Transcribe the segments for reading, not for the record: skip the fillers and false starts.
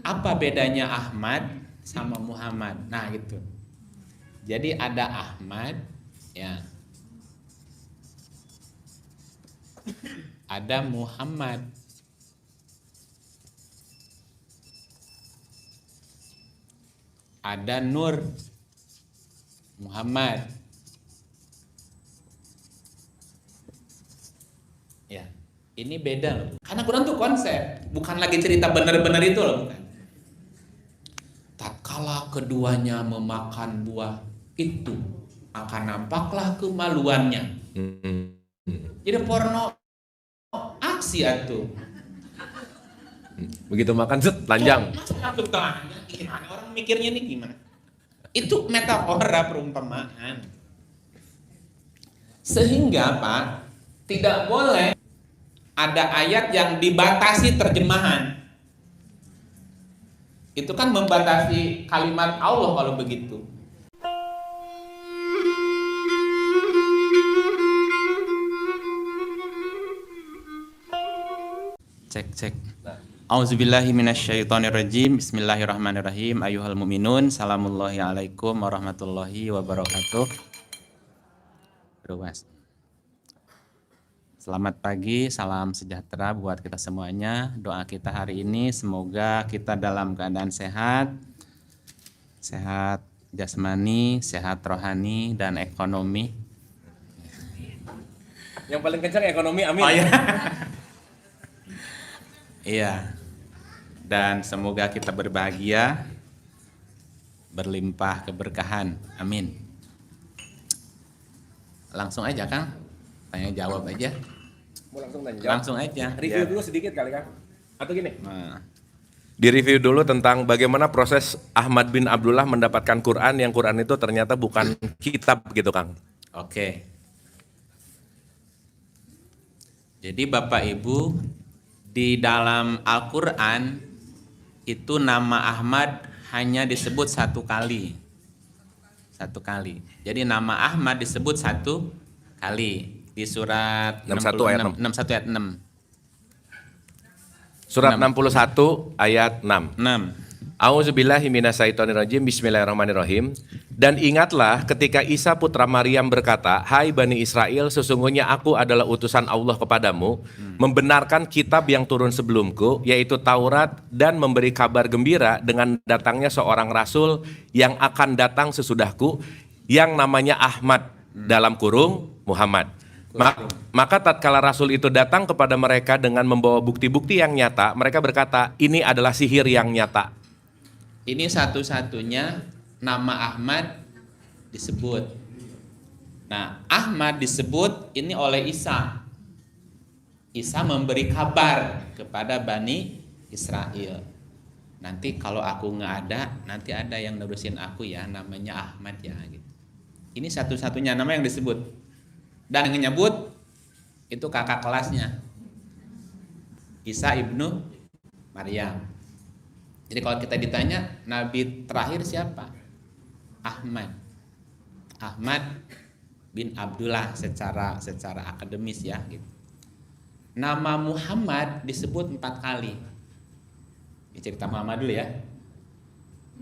Apa bedanya Ahmad sama Muhammad? Nah gitu. Jadi ada Ahmad, ya. Ada Muhammad. Ada Nur Muhammad. Ya, ini beda loh. Karena Quran tuh konsep, bukan lagi cerita benar-benar itu loh, bukan. Tatkala keduanya memakan buah itu, akan nampaklah kemaluannya. Jadi porno aksi atuh. Begitu makan set telanjang. Gimana orang mikirnya nih gimana? Itu metafora perumpamaan. Sehingga Pak, tidak boleh ada ayat yang dibatasi terjemahan. Itu kan membatasi kalimat Allah kalau begitu. Cek. Auzubillahi minasyaitonirrajim. Bismillahirrahmanirrahim. Ayyuhal mu'minun, salamullahi alaikum warahmatullahi wabarakatuh. Ruas. Selamat pagi, salam sejahtera buat kita semuanya. Doa kita hari ini semoga kita dalam keadaan sehat, sehat jasmani, sehat rohani, dan ekonomi. Yang paling kencang ekonomi, amin. Oh, iya. Iya. Dan semoga kita berbahagia, berlimpah keberkahan. Amin. Langsung aja Kang, tanya jawab aja. Mau langsung tanya? Langsung aja. Review dulu sedikit kali Kang. Atau gini? Nah, Direview dulu tentang bagaimana proses Ahmad bin Abdullah mendapatkan Quran, yang Quran itu ternyata bukan kitab gitu Kang. oke. Jadi Bapak Ibu, di dalam Al-Quran itu nama Ahmad hanya disebut satu kali. Satu kali. Jadi nama Ahmad disebut satu kali di surat 61 ayat 6. 61 ayat 6. Surat 6. 61 ayat 6. 6. A'udzubillahi minasyaitonirrajim. Bismillahirrahmanirrahim. Dan ingatlah ketika Isa putra Maryam berkata, "Hai Bani Israel, sesungguhnya aku adalah utusan Allah kepadamu, membenarkan kitab yang turun sebelumku, yaitu Taurat, dan memberi kabar gembira dengan datangnya seorang rasul yang akan datang sesudahku, yang namanya Ahmad, dalam kurung Muhammad." Maka tatkala rasul itu datang kepada mereka dengan membawa bukti-bukti yang nyata, mereka berkata, "Ini adalah sihir yang nyata." Ini satu-satunya nama Ahmad disebut. Nah, Ahmad disebut ini oleh Isa. Isa memberi kabar kepada Bani Israel. Nanti kalau aku nggak ada, nanti ada yang nerusin aku ya, namanya Ahmad ya. Gitu. Ini satu-satunya nama yang disebut. Dan yang menyebut itu kakak kelasnya, Isa ibnu Maryam. Jadi kalau kita ditanya Nabi terakhir siapa? Ahmad bin Abdullah secara akademis ya gitu. Nama Muhammad disebut 4 kali. Ini cerita Muhammad dulu ya.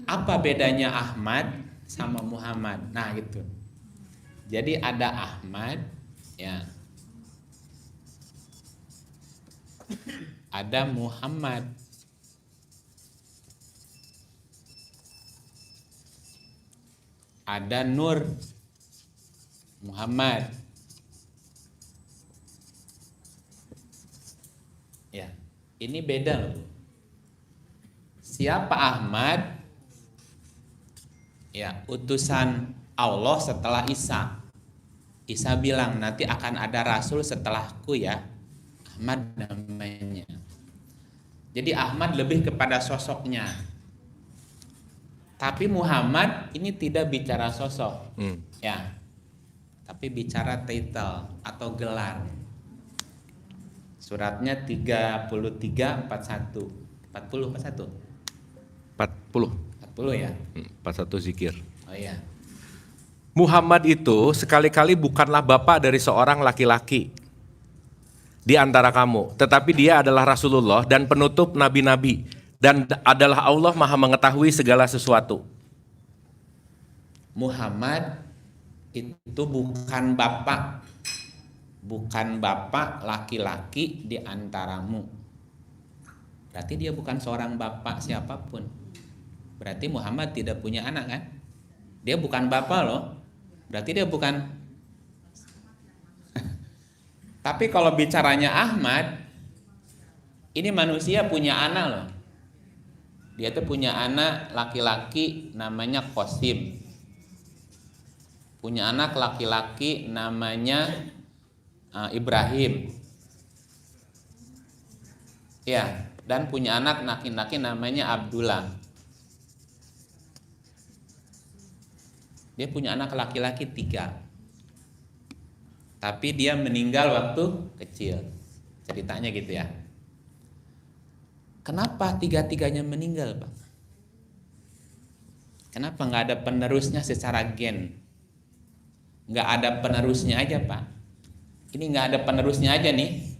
Apa bedanya Ahmad sama Muhammad? Nah gitu. Jadi ada Ahmad ya. Ada Muhammad. Ada Nur Muhammad. Ya, ini beda loh. Siapa Ahmad? Ya, utusan Allah setelah Isa. Isa bilang nanti akan ada rasul setelahku ya. Ahmad namanya. Jadi Ahmad lebih kepada sosoknya. Tapi Muhammad ini tidak bicara sosok, ya, tapi bicara title atau gelar. Suratnya 33:41, 40 ya. 41 zikir. Oh iya. Muhammad itu sekali-kali bukanlah bapak dari seorang laki-laki di antara kamu, tetapi dia adalah Rasulullah dan penutup nabi-nabi dan adalah Allah Maha mengetahui segala sesuatu. Muhammad itu bukan bapak laki-laki di antaramu. Berarti dia bukan seorang bapak siapapun. Berarti Muhammad tidak punya anak kan? Dia bukan bapak loh. Berarti dia bukan. Tapi kalau bicaranya Ahmad, ini manusia punya anak loh. Dia tuh punya anak laki-laki namanya Qasim. Punya anak laki-laki namanya Ibrahim. Ya, dan punya anak laki-laki namanya Abdullah. Dia punya anak laki-laki 3. Tapi dia meninggal waktu kecil. Ceritanya gitu ya. Kenapa 3-3-nya meninggal, Pak? Kenapa nggak ada penerusnya secara gen? Nggak ada penerusnya aja, Pak. Ini nggak ada penerusnya aja nih.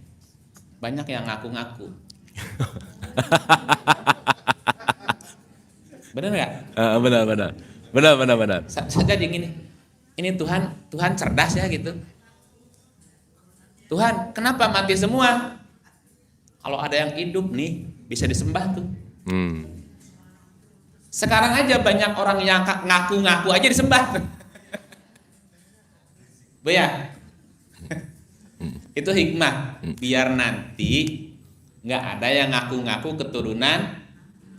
Banyak yang ngaku-ngaku. Benar nggak? Benar. Saja gini. Ini Tuhan cerdas ya gitu. Tuhan, kenapa mati semua? Kalau ada yang hidup nih, bisa disembah tuh. Sekarang aja banyak orang yang ngaku-ngaku aja disembah. Bu ya? Itu hikmah. Biar nanti nggak ada yang ngaku-ngaku keturunan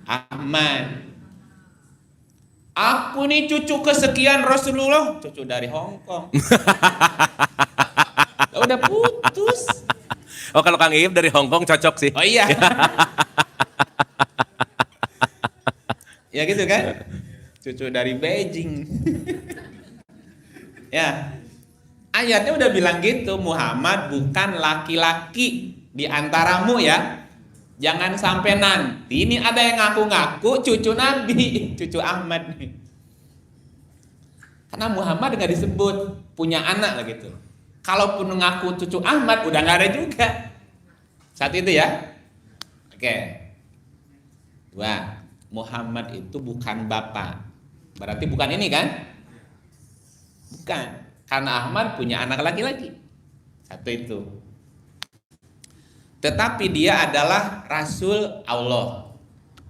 Ahmad. Aku nih cucu kesekian Rasulullah, cucu dari Hong Kong. Udah putus. Oh, kalau Kang Iip dari Hong Kong cocok sih. Oh iya. Ya gitu kan? Cucu dari Beijing. Ya. Ayatnya udah bilang gitu, Muhammad bukan laki-laki di antaramu ya. Jangan sampai nanti ini ada yang ngaku-ngaku cucu Nabi, cucu Ahmad nih. Karena Muhammad nggak disebut punya anak lah gitu. Kalaupun ngaku cucu Ahmad udah nggak ada juga saat itu ya. Oke. 2. Muhammad itu bukan bapak. Berarti bukan ini kan? Bukan. Karena Ahmad punya anak laki-laki. Satu itu. Tetapi dia adalah Rasul Allah.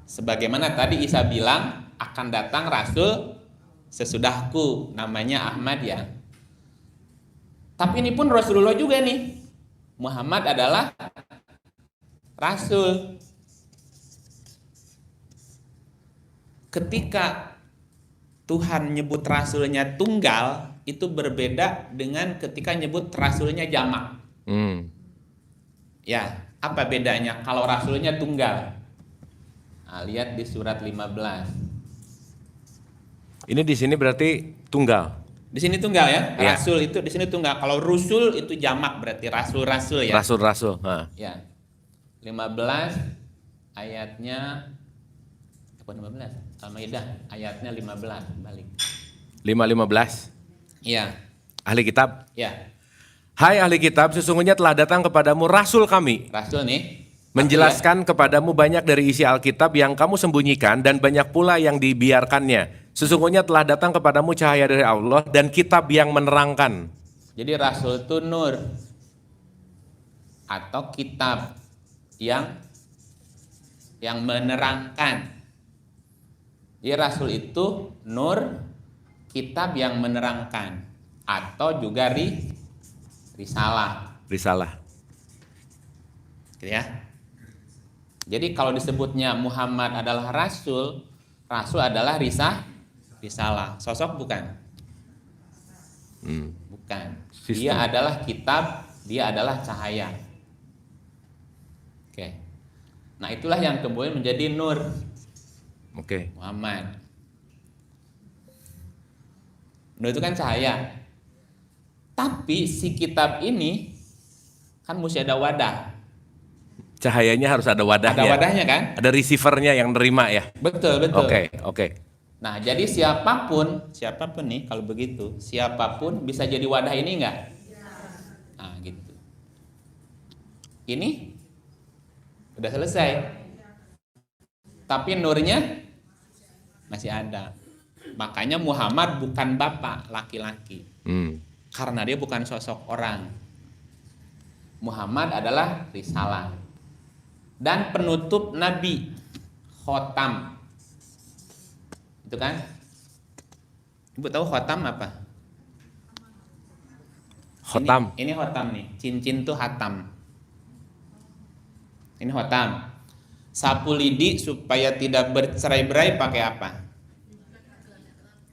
Sebagaimana tadi Isa bilang akan datang Rasul sesudahku, namanya Ahmad ya. Tapi ini pun Rasulullah juga nih. Muhammad adalah Rasul. Ketika Tuhan nyebut Rasulnya tunggal, itu berbeda dengan ketika nyebut Rasulnya jamak. Ya, apa bedanya kalau Rasulnya tunggal? Nah, lihat di surat 15. Ini di sini berarti tunggal. Di sini tunggal ya. Ya. Rasul itu di sini tunggal. Kalau Rusul itu jamak berarti rasul-rasul ya. Rasul-rasul. Ya. 15 ayatnya apa 15? Al-Maidah ayatnya 15 balik. 5:15. Iya. Ahli kitab. Ya. Hai ahli kitab, sesungguhnya telah datang kepadamu Rasul kami. Rasul nih. Menjelaskan kepadamu banyak dari isi Alkitab yang kamu sembunyikan dan banyak pula yang dibiarkannya. Sesungguhnya telah datang kepadamu cahaya dari Allah dan kitab yang menerangkan. Jadi Rasul itu nur atau kitab yang menerangkan. Jadi Rasul itu nur, kitab yang menerangkan atau juga risalah. Gitu ya. Jadi kalau disebutnya Muhammad adalah Rasul adalah risalah. Sosok bukan? Bukan. Sistem. Dia adalah kitab, dia adalah cahaya. Oke. Nah itulah yang kemudian menjadi nur. Oke. Muhammad. Nur itu kan cahaya. Tapi si kitab ini kan mesti ada wadah. Cahayanya harus ada wadahnya. Ada wadahnya kan? Ada receivernya yang nerima ya. Betul. Oke. Nah, jadi siapapun nih kalau begitu, siapapun bisa jadi wadah ini enggak? Nah, gitu. Ini udah selesai. tapi nurnya masih ada. Makanya Muhammad bukan bapak laki-laki. Karena dia bukan sosok orang. Muhammad adalah risalah. Dan penutup Nabi, khotam. Itu kan? Ibu tahu khotam apa? Khotam. Ini khotam nih, cincin tuh hatam. Ini khotam. Sapu lidi supaya tidak bercerai-berai pakai apa?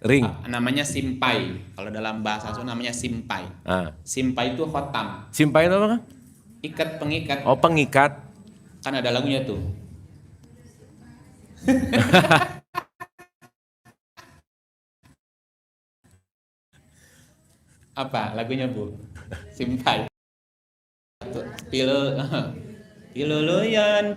Ring. Namanya simpai. Kalau dalam bahasa Sunda namanya simpai. Simpai itu khotam. Simpai itu apa? Ikat pengikat. Oh, pengikat. Kan ada lagunya tuh. Apa lagunya, Bu? Simpai. Piluluyan,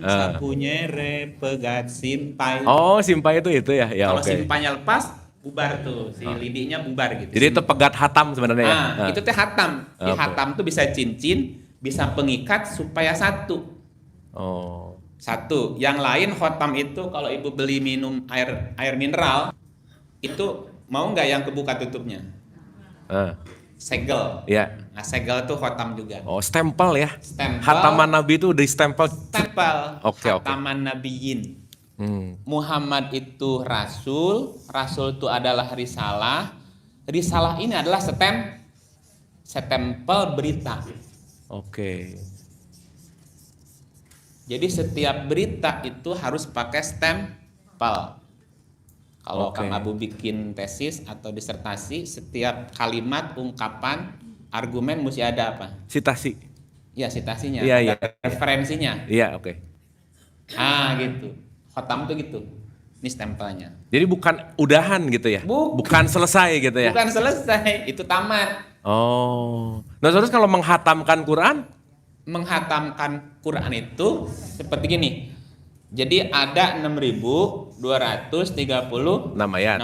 sapu nyere, pegat simpai. Oh, simpai itu ya? Ya, kalau oke. simpainya lepas, bubar tuh, si lidinya bubar gitu. Jadi itu pegat hatam sebenarnya ya? Itu teh hatam. Di hatam tuh bisa cincin, bisa pengikat supaya satu. Oh. Satu. Yang lain khotam itu kalau ibu beli minum air mineral, itu mau nggak yang kebuka tutupnya? Segel. Ya. Nah, segel itu khotam juga. Oh, stempel ya? Stempel. Hataman Nabi itu di stempel. Stempel. Oke. Hataman Nabiyin. Muhammad itu rasul, rasul itu adalah risalah. Risalah ini adalah stempel berita. Oke. Jadi setiap berita itu harus pakai stempel. Kalau Kang Abu bikin tesis atau disertasi, setiap kalimat, ungkapan, argumen mesti ada apa? Sitasi. Ya, sitasinya. Iya. Referensinya. Iya, oke. Gitu. Khotam tuh gitu. Ini stempelnya. Jadi bukan udahan gitu ya? Bukan selesai gitu ya? Bukan selesai, itu tamat. Oh. Nah, terus kalau menghatamkan Quran? Menghatamkan Quran itu seperti gini. Jadi ada 6.236 ayat.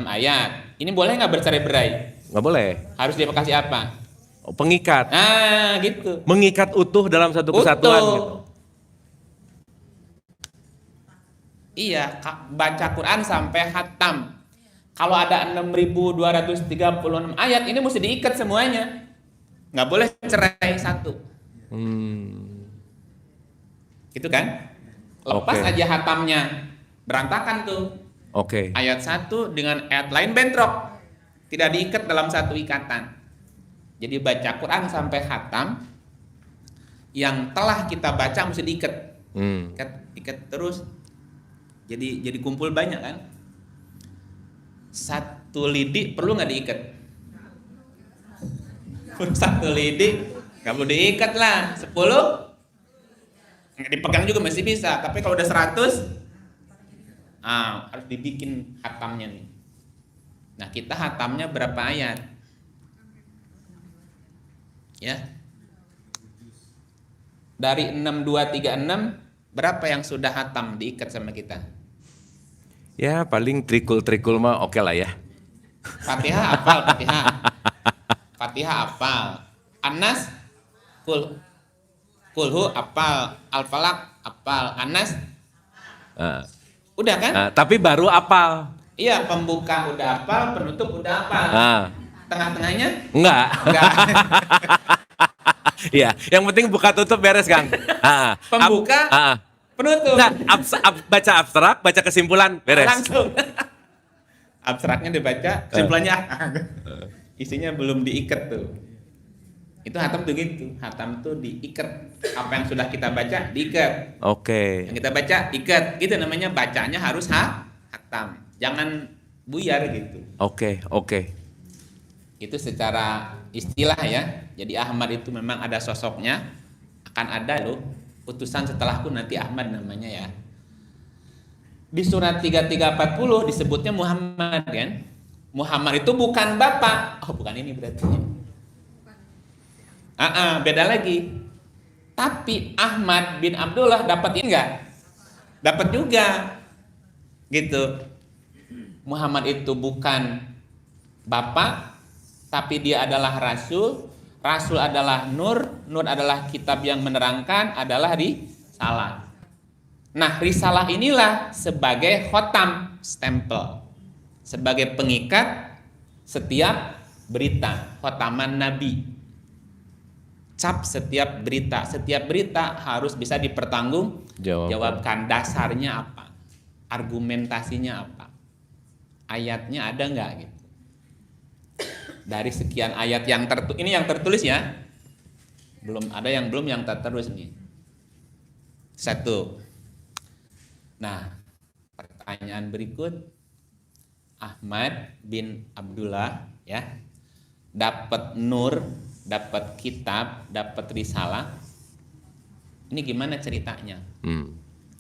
Ini boleh nggak bercerai-berai? Nggak boleh. Harus dia kasih apa? Oh, pengikat. Gitu. Mengikat utuh dalam satu kesatuan gitu. Iya, baca Quran sampai khatam. Kalau ada 6.236 ayat, ini mesti diikat semuanya. Nggak boleh cerai satu. Gitu kan? Lepas aja hatamnya, berantakan tuh. Oke. Ayat satu dengan ayat lain bentrok. Tidak diikat dalam satu ikatan. Jadi baca Quran sampai khatam, yang telah kita baca mesti diikat. Ikat terus. Jadi kumpul banyak kan? Satu lidi perlu nggak diikat? Satu lidi nggak perlu diikat lah. 10 nggak dipegang juga masih bisa. Tapi kalau udah 100, harus dibikin hatamnya nih. Nah, kita hatamnya berapa ayat? Ya. Dari 6236 berapa yang sudah hatam diikat sama kita? Ya, paling trikul-trikul mah oke lah ya. Fatihah hafal, Fatihah. Fatihah hafal. Anas kulhu hafal, Al-Falaq hafal, Anas. Udah kan? Tapi baru apal. Iya, pembuka udah hafal, penutup udah hafal. Tengah-tengahnya? Enggak. Iya, yang penting buka tutup beres, Kang. Pembuka, penutup. Nah, baca abstrak, baca kesimpulan, beres. Langsung. Abstraknya dibaca, kesimpulannya isinya belum diikat tuh. Itu hatam tuh gitu. Hatam tuh diikat. Apa yang sudah kita baca diikat. Oke. Yang kita baca ikat. Gitu namanya, bacanya harus hatam. Jangan buyar gitu. Oke. Itu secara istilah ya. Jadi Ahmad itu memang ada sosoknya. Akan ada loh utusan setelahku nanti Ahmad namanya ya. Di surat 3340 disebutnya Muhammad kan. Muhammad itu bukan bapak. Oh, bukan ini berarti. Beda lagi. Tapi Ahmad bin Abdullah dapat ini enggak? Dapat juga. Gitu. Muhammad itu bukan bapak, tapi dia adalah rasul. Rasul adalah nur, nur adalah kitab yang menerangkan, adalah risalah. Nah, risalah inilah sebagai khotam, stempel, sebagai pengikat setiap berita, khotaman Nabi. Cap setiap berita harus bisa dipertanggungjawabkan. Dasarnya apa? Argumentasinya apa? Ayatnya ada nggak gitu? Dari sekian ayat yang ini yang tertulis ya, belum ada yang tertulis nih. Satu. Nah, pertanyaan berikut, Ahmad bin Abdullah ya, dapat nur, dapat kitab, dapat risalah. Ini gimana ceritanya?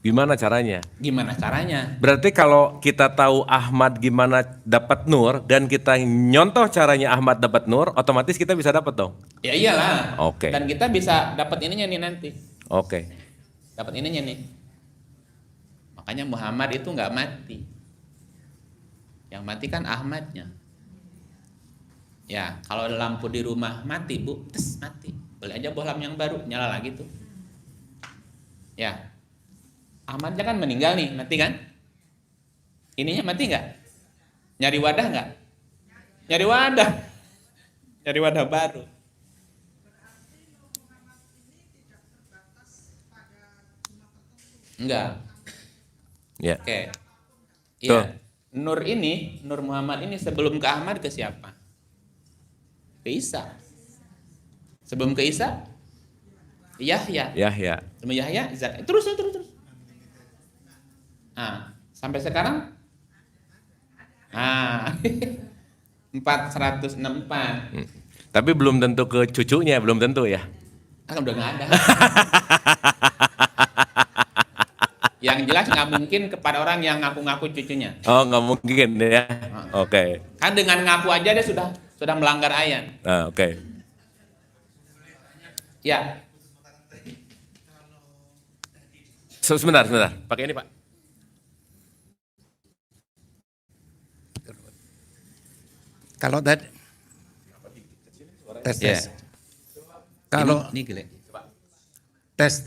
Gimana caranya? Gimana caranya? Berarti kalau kita tahu Ahmad gimana dapat nur dan kita nyontoh caranya Ahmad dapat nur, otomatis kita bisa dapat dong. Ya iyalah. Oke. Dan kita bisa dapat ininya nih nanti. Oke. Dapat ininya nih. Makanya Muhammad itu nggak mati. Yang mati kan Ahmadnya. Ya, kalau lampu di rumah mati, Bu, mati. Beli aja bohlam yang baru, nyala lagi tuh. Ya. Ahmadnya kan meninggal nih, mati kan? Ininya mati nggak? Nyari wadah nggak? Nyari wadah. Nyari wadah baru. Enggak. Ya. Oke. Tuh. Iya. Nur Muhammad ini sebelum ke Ahmad ke siapa? Ke Isa. Sebelum ke Isa? Yahya. Yahya. Sebelum Yahya, terus. Nah, sampai sekarang? Ah, 464. Tapi belum tentu ke cucunya, belum tentu ya. Kan udah nggak ada. Yang jelas nggak mungkin kepada orang yang ngaku-ngaku cucunya. Oh, nggak mungkin ya. Oke. Kan dengan ngaku aja dia sudah melanggar ayat. Oke. Ya. Sebentar. Pakai ini, Pak. Kalau tadi tes. Ya. Kalau ini gile. tes.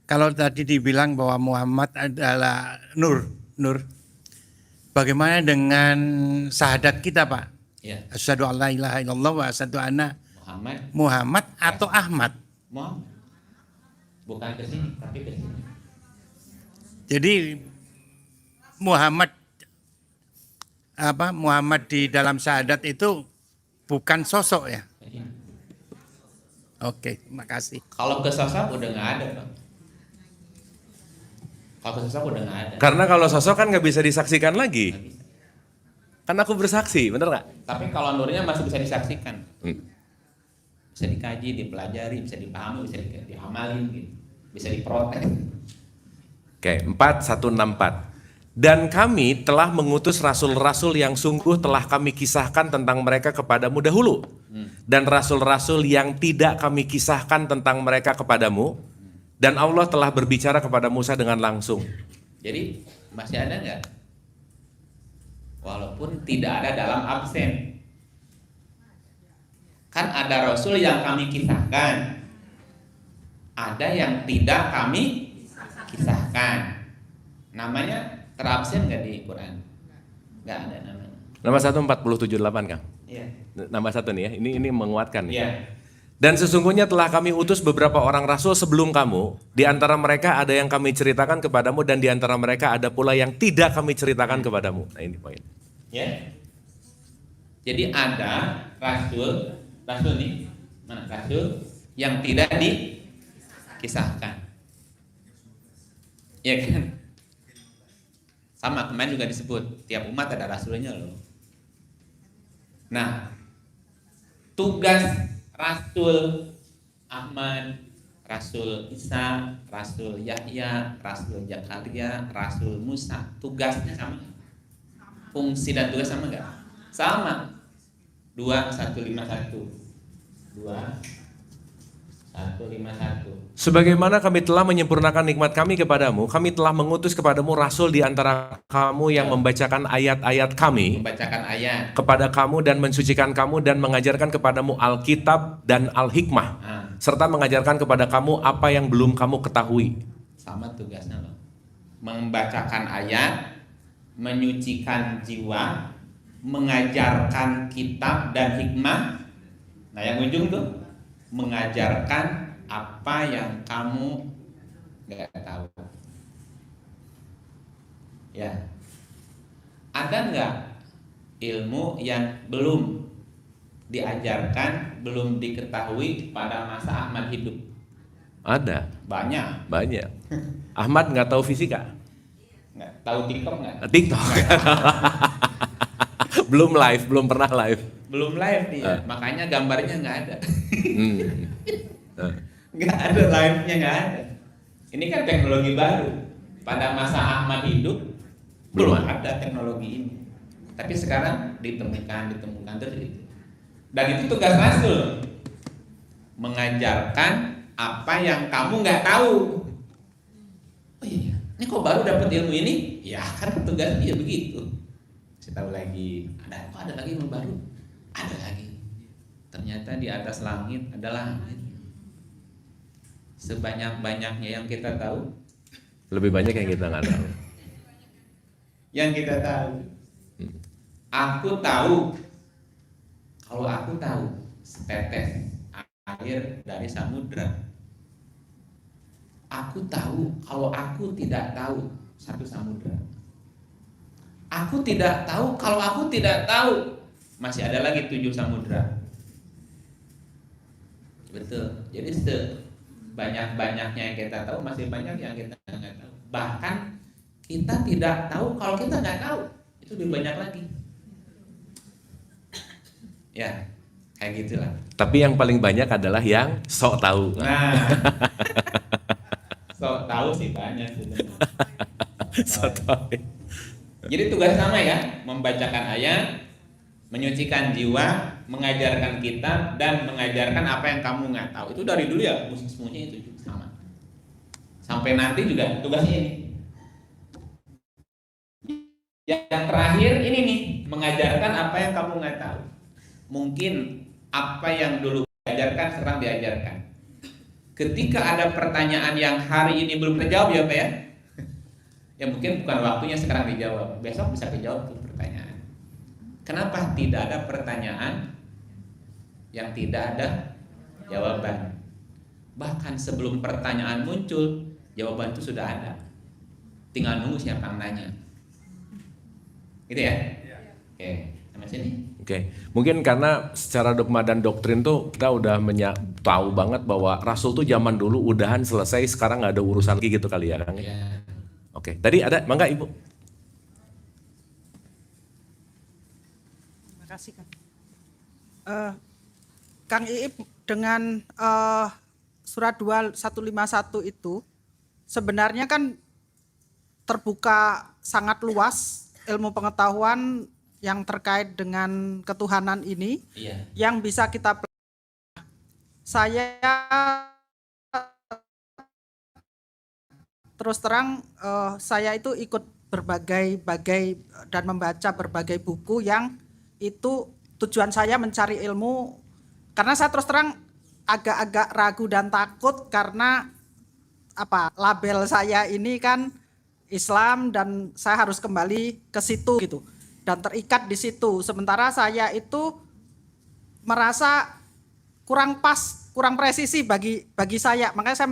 Kalau tadi dibilang bahwa Muhammad adalah nur. Bagaimana dengan syahadat kita, Pak? Ya. Asyhadu an la ilaha illallah wa asyhadu anna Muhammad atau Ahmad? Muhammad. Bukan ke sini, tapi ke sini. Jadi Muhammad di dalam syahadat itu bukan sosok ya? Oke, makasih. Kalau ke sosok udah nggak ada, Pak. Kalau ke sosok udah nggak ada. Karena kalau sosok kan nggak bisa disaksikan Nggak lagi. bisa. Kan aku bersaksi, bener nggak? Tapi kalau nurnya masih bisa disaksikan. Bisa dikaji, dipelajari, bisa dipahami, bisa diamalin gitu. Bisa diprotes. Oke, 4164. Dan kami telah mengutus rasul-rasul yang sungguh telah kami kisahkan tentang mereka kepadamu dahulu. Dan rasul-rasul yang tidak kami kisahkan tentang mereka kepadamu. Dan Allah telah berbicara kepada Musa dengan langsung. Jadi masih ada nggak? Walaupun tidak ada dalam absen. Kan ada rasul yang kami kisahkan. Ada yang tidak kami kisahkan. Namanya terabsen nggak di Quran? Nggak ada namanya. Nama 14778 Kang. Iya. Nama satu nih ya, ini menguatkan nih. Iya. Dan sesungguhnya telah kami utus beberapa orang rasul sebelum kamu. Di antara mereka ada yang kami ceritakan kepadamu dan di antara mereka ada pula yang tidak kami ceritakan kepadamu. Nah ini poin. Ya. Jadi ada rasul nih, mana rasul yang tidak dikisahkan. Ya kan? Sama kemarin juga disebut tiap umat ada rasulnya loh. Nah, tugas Rasul Ahmad, Rasul Isa, Rasul Yahya, Rasul Zakaria, Rasul Musa, tugasnya sama nggak? Fungsi dan tugas sama nggak? Sama. 2151. 2151. Sebagaimana kami telah menyempurnakan nikmat kami kepadamu, kami telah mengutus kepadamu rasul di antara kamu yang membacakan ayat-ayat kami Membacakan ayat. kepada kamu dan mensucikan kamu dan mengajarkan kepadamu Alkitab dan Al-Hikmah, Nah, serta mengajarkan kepada kamu apa yang belum kamu ketahui. Sama tugasnya loh. Membacakan ayat, menyucikan jiwa, mengajarkan kitab dan hikmah. Nah yang ujung tuh mengajarkan apa yang kamu nggak tahu. Ya, ada nggak ilmu yang belum diajarkan, belum diketahui pada masa Ahmad hidup? Ada. Banyak. Banyak. Ahmad nggak tahu fisika? Nggak tahu TikTok nggak? TikTok. Belum live, belum pernah live. Belum live dia, makanya gambarnya nggak ada. Hmm. Nggak ada live-nya, nggak ada. Ini kan teknologi baru. Pada masa Ahmad hidup belum ada teknologi ini. Tapi sekarang ditemukan terus gitu. Dan itu tugas Rasul, mengajarkan apa yang kamu nggak tahu. Oh iya, ini kok baru dapat ilmu ini? Ya kan tugas dia begitu. Saya tahu lagi, ada lagi ilmu baru, ada lagi. Ternyata di atas langit ada langit. Sebanyak-banyaknya yang kita tahu, Lebih banyak yang kita nggak tahu. yang kita tahu. Aku tahu, kalau aku tahu setetes air dari samudra. Aku tahu kalau aku tidak tahu satu samudra. Aku tidak tahu kalau aku tidak tahu masih ada lagi 7 samudra. Betul. Jadi sebanyak-banyaknya yang kita tahu masih banyak yang kita nggak tahu. Bahkan kita tidak tahu kalau kita nggak tahu, itu lebih banyak lagi. Ya, kayak gitulah. Tapi yang paling banyak adalah yang sok tahu. Nah, sok tahu sih banyak sebenarnya. Sok tahu. Jadi tugas sama ya, membacakan ayat, menyucikan jiwa, mengajarkan kitab, dan mengajarkan apa yang kamu nggak tahu. Itu dari dulu ya, semuanya itu juga sama. Sampai nanti juga tugasnya ini. Yang terakhir ini nih, mengajarkan apa yang kamu nggak tahu. Mungkin apa yang dulu diajarkan sekarang diajarkan. Ketika ada pertanyaan yang hari ini belum terjawab ya Pak ya, ya mungkin bukan waktunya sekarang dijawab, besok bisa dijawab tuh pertanyaan. Kenapa tidak ada pertanyaan yang tidak ada jawaban? Bahkan sebelum pertanyaan muncul, jawaban itu sudah ada. Tinggal nunggu siapa yang nanya. Gitu ya? Oke, sampai sini. Oke, mungkin karena secara dogma dan doktrin tuh kita udah tahu banget bahwa Rasul tuh zaman dulu udahan selesai, sekarang nggak ada urusan lagi gitu kali ya Kang. Ya. Oke, tadi ada, mangga Ibu. Terima kasih Kang. Kang Iip dengan surat 2151 itu sebenarnya kan terbuka sangat luas ilmu pengetahuan yang terkait dengan ketuhanan ini, Iya. yang bisa kita pelajari. Saya terus terang saya itu ikut berbagai dan membaca berbagai buku yang itu tujuan saya mencari ilmu, karena saya terus terang agak-agak ragu dan takut karena label saya ini kan Islam dan saya harus kembali ke situ gitu dan terikat di situ. Sementara saya itu merasa kurang pas, kurang presisi bagi saya. Makanya saya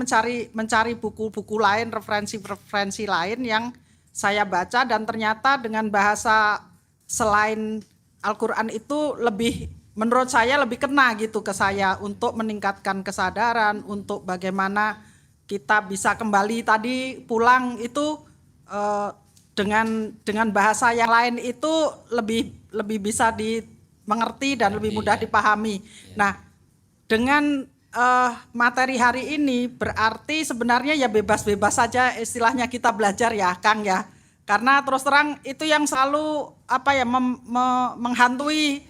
mencari buku-buku lain, referensi lain yang saya baca, dan ternyata dengan bahasa selain Al-Qur'an itu lebih, menurut saya lebih kena gitu ke saya untuk meningkatkan kesadaran, untuk bagaimana kita bisa kembali tadi pulang itu dengan bahasa yang lain itu lebih bisa dimengerti dan lebih mudah dipahami. Nah, dengan materi hari ini berarti sebenarnya ya bebas-bebas saja istilahnya kita belajar ya Kang ya. Karena terus terang itu yang selalu menghantui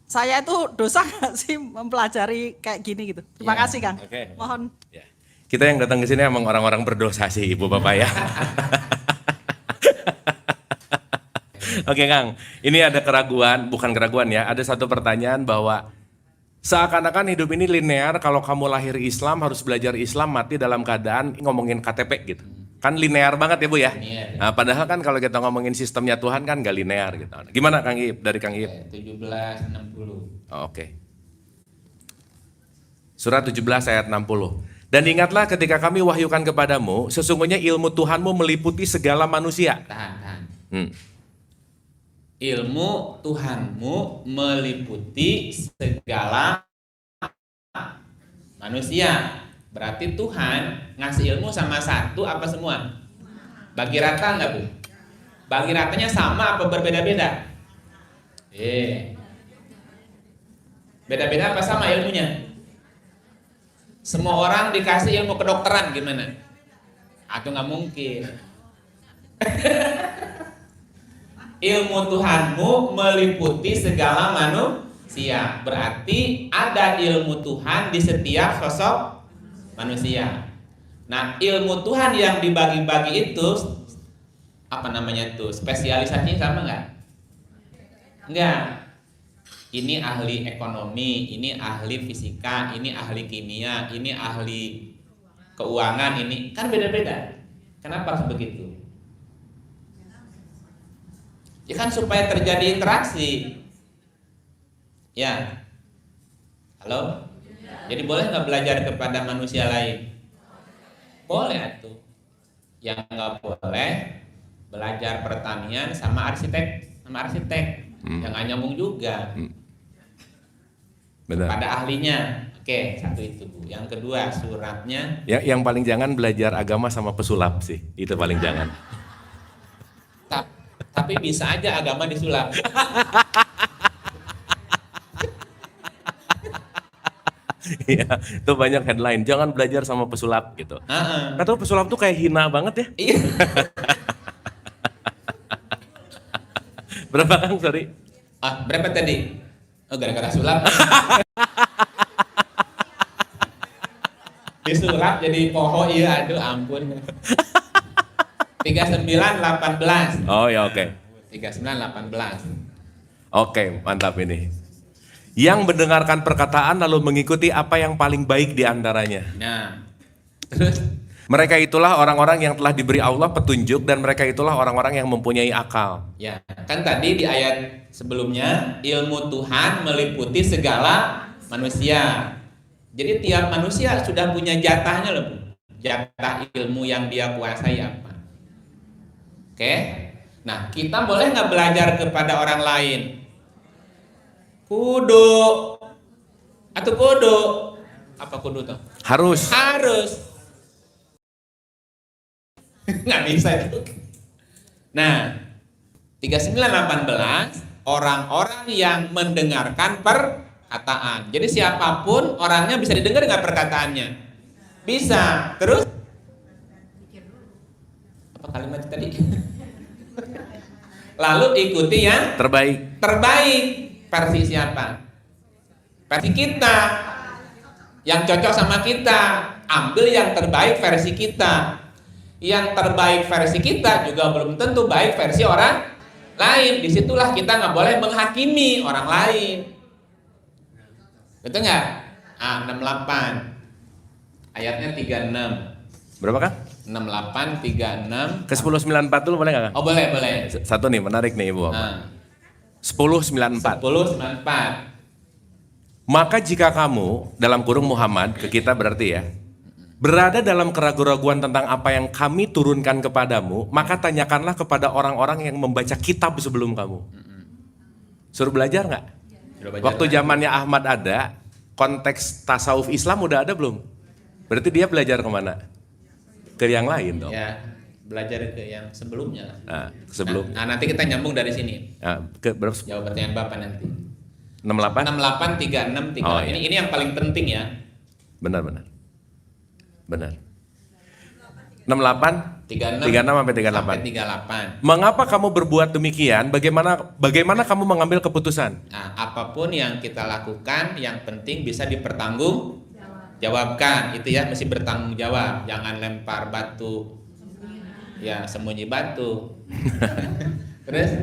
saya, itu dosa nggak sih mempelajari kayak gini gitu. Terima kasih Kang. Okay. Mohon. Ya. Kita yang datang ke sini emang orang-orang berdosa sih Ibu Bapak ya. Oke Kang, ini ada keraguan, bukan keraguan ya, ada satu pertanyaan bahwa seakan-akan hidup ini linear, kalau kamu lahir Islam harus belajar Islam, mati dalam keadaan ngomongin KTP gitu. Kan linear banget ya Bu ya. Linear. Nah, padahal kan kalau kita ngomongin sistemnya Tuhan kan gak linear gitu. Gimana Kang Iip, dari Kang Iip? 17:60. Oh, oke. Surat 17 ayat 60. Dan ingatlah ketika kami wahyukan kepadamu, sesungguhnya ilmu Tuhanmu meliputi segala manusia. Tahan. Hmm. Ilmu Tuhanmu meliputi segala manusia. Berarti Tuhan ngasih ilmu sama satu apa semua? Bagi rata nggak Bu? Bagi ratanya sama apa berbeda-beda? Beda-beda apa sama ilmunya? Semua orang dikasih ilmu kedokteran gimana? Atau nggak mungkin? Ilmu Tuhanmu meliputi segala manusia. Berarti ada ilmu Tuhan di setiap sosok manusia. Nah, ilmu Tuhan yang dibagi-bagi itu apa namanya tuh? Spesialisasinya sama nggak? Enggak. Ini ahli ekonomi, ini ahli fisika, ini ahli kimia, ini ahli keuangan, ini kan beda-beda. Kenapa harus begitu? Ya kan supaya terjadi interaksi. Ya. Halo? Jadi boleh nggak belajar kepada manusia lain? Boleh atuh. Yang nggak boleh belajar pertanian sama arsitek. Yang nggak nyambung juga. Benar. Pada ahlinya. Oke, satu itu Bu. Yang kedua suratnya. Ya, yang paling jangan belajar agama sama pesulap sih. Itu paling jangan. Tapi bisa aja agama disulap. Iya, itu banyak headline. Jangan belajar sama pesulap gitu. Atau pesulap tuh kayak hina banget ya. Iya. Berapa Kang, sorry? Berapa tadi? Oh, gara-gara sulap. Disulap jadi poho, iya, aduh ampun. 39:18. Oh ya, oke. 39:18. Oke, mantap ini. Yang mendengarkan perkataan lalu mengikuti apa yang paling baik di antaranya. Nah, terus Mereka itulah orang-orang yang telah diberi Allah petunjuk dan mereka itulah orang-orang yang mempunyai akal. ya, kan tadi di ayat sebelumnya ilmu Tuhan meliputi segala manusia. Jadi tiap manusia sudah punya jatahnya loh, Bu. Jatah ilmu yang dia kuasai apa. Oke? Nah, kita boleh nggak belajar kepada orang lain? Kudu. Atau kudu? Apa kudu tuh? Harus. Harus. Nggak bisa itu. Nah, 39:18 orang-orang yang mendengarkan perkataan. Jadi siapapun orangnya bisa didengar nggak perkataannya? Bisa. Terus? Apa kalimat tadi? Lalu ikuti yang Terbaik. terbaik. Versi siapa? Versi kita. Yang cocok sama kita. Ambil yang terbaik versi kita. Yang terbaik versi kita juga belum tentu baik versi orang lain. Disitulah kita nggak boleh menghakimi orang lain. Betul nggak? 68 ayatnya 36. Berapa Kang? 68 36. Ke 1094 dulu boleh nggak Kang? Oh boleh boleh. Satu nih menarik nih Ibu. Nah, 1094. 10:94. Maka jika kamu, dalam kurung Muhammad, ke kita berarti ya, berada dalam keraguan-raguan tentang apa yang kami turunkan kepadamu, maka tanyakanlah kepada orang-orang yang membaca kitab sebelum kamu. Suruh belajar nggak? Waktu zamannya Ahmad ada, konteks tasawuf Islam udah ada belum? Berarti dia belajar kemana? Ke yang lain dong. Ya, belajar ke yang sebelumnya lah. Nah, sebelum. Nah, nanti kita nyambung dari sini. Nah, ke berapa? Jawab pertanyaan Bapak nanti. 68? 68 36 3. Oh, iya. Ini yang paling penting ya. Benar. 68 36 sampai sampai 38. 38. Mengapa kamu berbuat demikian? Bagaimana kamu mengambil keputusan? Nah, apapun yang kita lakukan yang penting bisa dipertanggungjawabkan. Itu ya, mesti bertanggung jawab. Jangan lempar batu. Ya, sembunyi batu. Terus?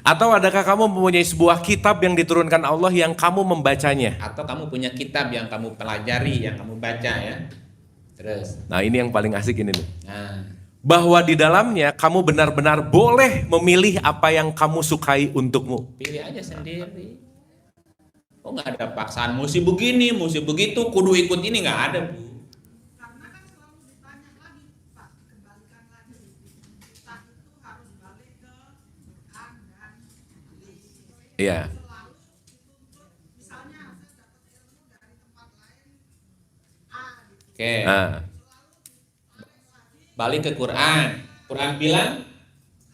Atau adakah kamu mempunyai sebuah kitab yang diturunkan Allah yang kamu membacanya? Atau kamu punya kitab yang kamu pelajari, yang kamu baca ya. Terus. Nah, ini yang paling asik ini nih. Nah, bahwa di dalamnya kamu benar-benar boleh memilih apa yang kamu sukai untukmu. Pilih aja sendiri. Oh, nggak ada paksaan mesti begini, mesti begitu, kudu ikut ini, nggak ada, Bu. Iya. Oke. Nah, Balik ke Quran. Quran bilang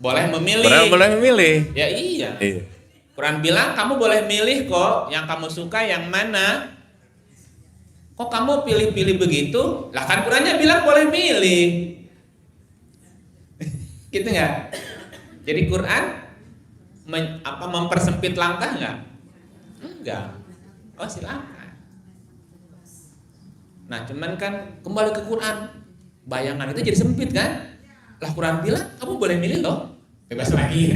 boleh memilih. orang boleh memilih. Ya iya. Iya. Quran bilang kamu boleh milih kok, yang kamu suka yang mana. Kok kamu pilih-pilih begitu? Lah kan Qurannya bilang boleh milih. Gitu nggak? Jadi Quran mempersempit langkah nggak? Enggak. Oh, silakan. Nah, cuman kan kembali ke Quran, bayangan itu jadi sempit kan? Lah Quran bilang kamu boleh milih loh, bebas lagi.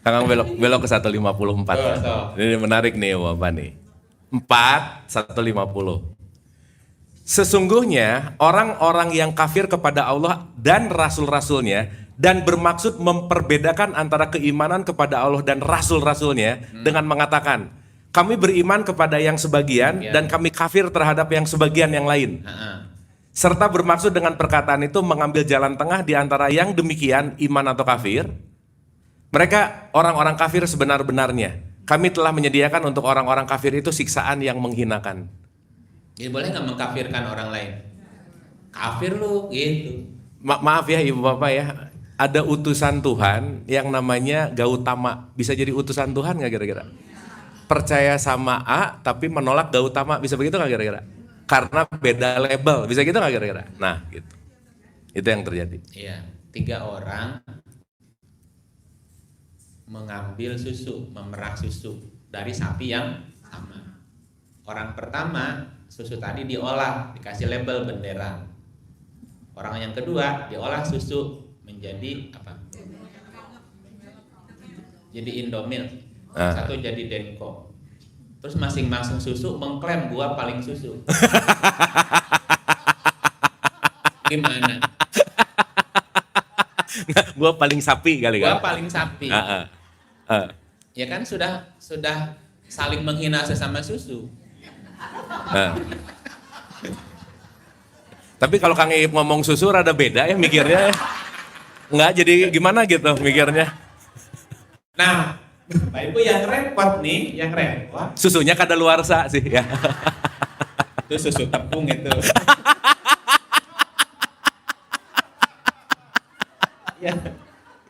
Kakang belok ke 154. Oh. Ini menarik nih Bapak nih. 150. Sesungguhnya orang-orang yang kafir kepada Allah dan rasul-rasulnya dan bermaksud memperbedakan antara keimanan kepada Allah dan rasul-rasulnya dengan mengatakan, kami beriman kepada yang sebagian dan kami kafir terhadap yang sebagian yang lain. Serta bermaksud dengan perkataan itu mengambil jalan tengah di antara yang demikian iman atau kafir. Mereka orang-orang kafir sebenar-benarnya. Kami telah menyediakan untuk orang-orang kafir itu siksaan yang menghinakan. Jadi boleh nggak mengkafirkan orang lain? Kafir lu gitu. Maaf ya ibu bapak ya, ada utusan Tuhan yang namanya Gautama. Bisa jadi utusan Tuhan nggak kira-kira? Percaya sama A tapi menolak Gautama, bisa begitu nggak kira-kira? Karena beda label, bisa gitu nggak kira-kira? Nah gitu, itu yang terjadi. Iya, 3 orang mengambil susu, memerah susu dari sapi yang sama. Orang pertama, susu tadi diolah, dikasih label bendera. Orang yang kedua, diolah susu menjadi apa? Jadi Indomilk. Satu jadi Denko. Terus masing-masing susu mengklaim gua paling susu. Gimana? Gua paling sapi kali kan? Gua paling sapi. Ya kan sudah saling menghina sesama susu. Tapi kalau Kang Iip ngomong susu rada beda ya mikirnya. Enggak, jadi gimana gitu mikirnya. Nah, Bapak Ibu yang repot nih, yang repot. Susunya kadaluarsa sih ya. Itu susu tepung itu. Ya,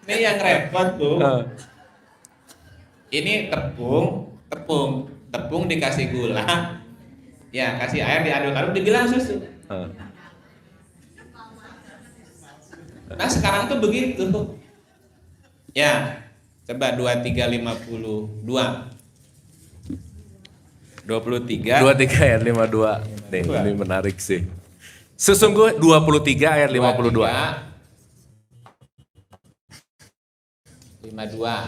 ini yang repot tuh. Ini tepung dikasih gula. Ya, kasih air diaduk-aduk dibilang susu. Nah, sekarang tuh begitu. Ya, coba 23:52. 23 ayat 52. Nih, ini menarik sih. Sesungguhnya 23 ayat 52. 52.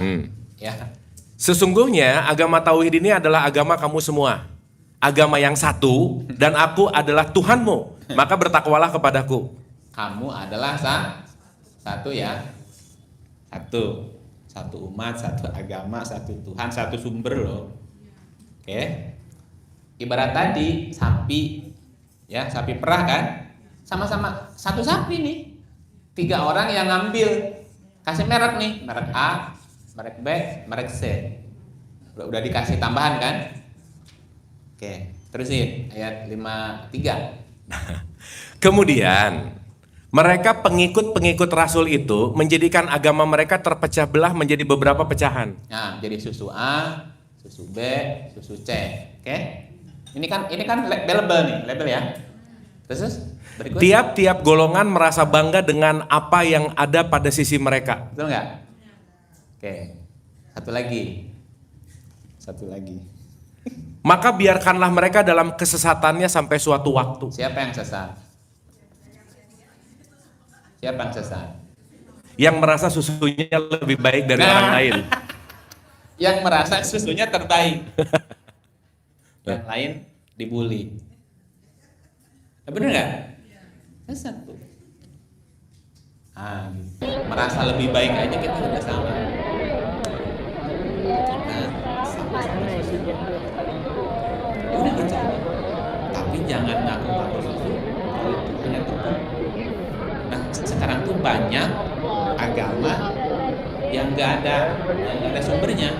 Ya. Sesungguhnya agama tauhid ini adalah agama kamu semua. Agama yang satu dan aku adalah Tuhanmu. Maka bertakwalah kepadaku. Kamu adalah satu ya. Satu umat, satu agama, satu Tuhan, satu sumber loh. Oke. Ibarat tadi sapi, ya sapi perah kan, sama-sama satu sapi nih. 3 orang yang ngambil, kasih merek nih, merek A, merek B, merek C. Udah dikasih tambahan kan? Oke, terusin ayat 53. Kemudian mereka pengikut-pengikut Rasul itu menjadikan agama mereka terpecah belah menjadi beberapa pecahan. Nah, jadi susu A, susu B, susu C. Oke? Ini kan label ya. Terus berikut. Tiap-tiap golongan merasa bangga dengan apa yang ada pada sisi mereka. Betul nggak? Oke. Satu lagi. Maka biarkanlah mereka dalam kesesatannya sampai suatu waktu. Siapa yang sesat? Yang merasa susunya lebih baik dari orang lain. Yang merasa susunya terbaik. Yang lain dibully. Bener nggak? Sesat tuh. Gitu. Merasa lebih baik aja kita udah sama. Kita sama-sama susu. Udah bercanda. Tapi jangan ngaku-ngaku susu kalau itu hanya tepung. Nah, sekarang tuh banyak agama yang nggak ada sumbernya.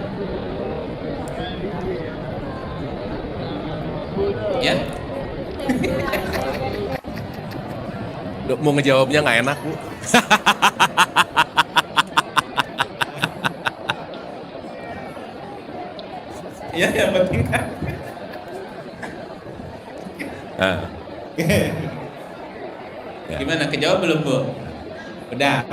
Ya? Duh, mau ngejawabnya nggak enak, Bu. Iya, yang penting kan. Nah, Ya. Gimana, kejawab belum, Bu? Udah.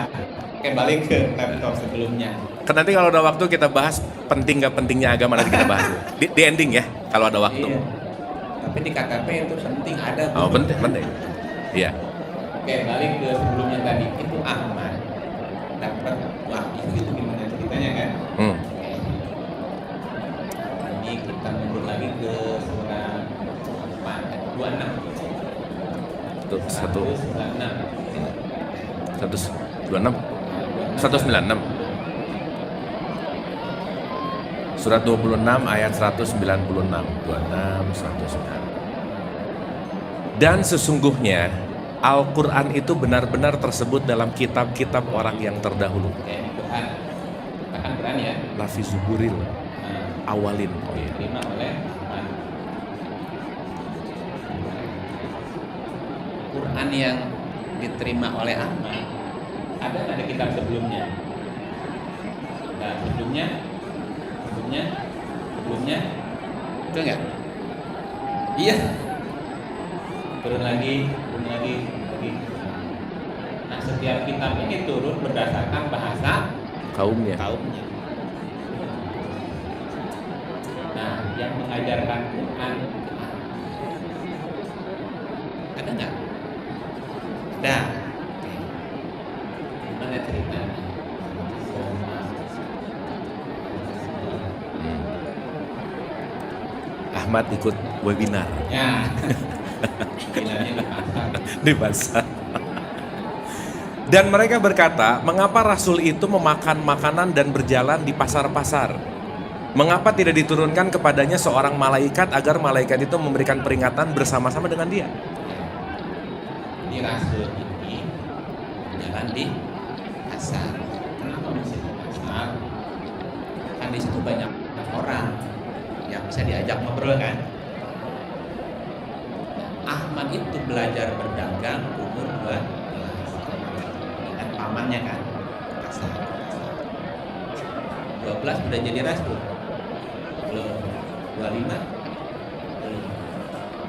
Oke, balik ke laptop sebelumnya. kan nanti kalau ada waktu kita bahas penting nggak pentingnya agama, nanti kita bahas di ending ya kalau ada waktu. Iya. Tapi di KTP itu penting ada. Bu. Oh, penting. Iya. Oke, balik ke sebelumnya tadi. Itu Ahmad dapat wahyu itu gimana ceritanya kan? Hmm. Ini kita mundur lagi ke surat 26. Tuh, 196. 196. Surat 26 ayat 196. 26 196. Dan sesungguhnya Al-Quran itu benar-benar tersebut dalam kitab-kitab orang yang terdahulu. Oke, ini Quran. Katakan Quran ya. Lafi Zuburil Nah, awalin. Oh iya. diterima oleh Ahmad. Quran yang diterima oleh Ahmad ada nggak di kitab sebelumnya? Nah, sebelumnya, betul nggak? Iya. Turun lagi. Nah, setiap kitab ini turun berdasarkan bahasa Kaumnya. kaumnya. Nah, yang mengajarkan Quran ada nggak? Ada. Oke. Gimana ceritanya? Ahmad ikut webinar Ya. Bilangnya di pasar. di pasar. Dan mereka berkata, mengapa Rasul itu memakan makanan dan berjalan di pasar-pasar? Mengapa tidak diturunkan kepadanya seorang malaikat agar malaikat itu memberikan peringatan bersama-sama dengan dia? Ini Rasul ini jalan di pasar. Kenapa mesti di pasar? Kan di situ banyak orang yang bisa diajak ngobrol kan. Ahmad itu belajar berdagang umur 12. Dengan pamannya kan pasar. 12 udah jadi rasul. Belum. 25 belum.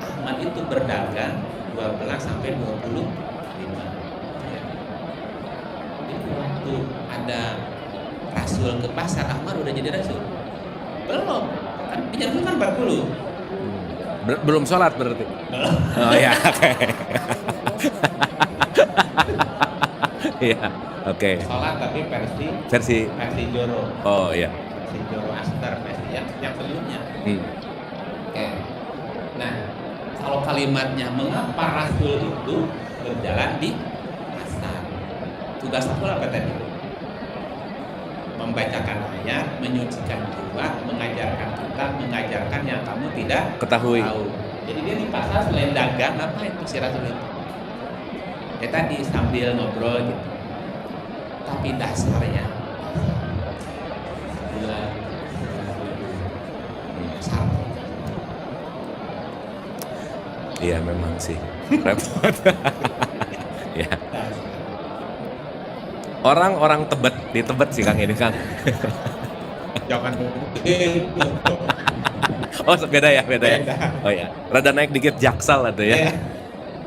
Ahmad itu berdagang 12 sampai 25. Ya. Itu waktu ada rasul ke pasar, Ahmad udah jadi rasul. Belum. Kan pinjam kan 40. Belum sholat berarti? Belum. Oh ya, oke. Iya, oke. Sholat tapi versi Joro. Oh iya. Versi Joro Aster, versi yang sebelumnya. Oke. Nah, kalau kalimatnya mengapa Rasul itu berjalan di pasar? Tugas Rasul apa tadi? Membacakan ayat, menyucikan jiwa, mengajarkan kita, mengajarkan yang kamu tidak Ketahui. tahu. Jadi dia di pasar selain dagang, apa itu si Rasul itu? Ya tadi sambil ngobrol gitu. Tapi dasarnya bulan satu. Iya memang sih. Repot. Ya. Orang-orang Tebet, di Tebet sih Kang ini Kang. Jangan Oh beda ya. Oh ya, rada naik dikit Jaksel ada ya.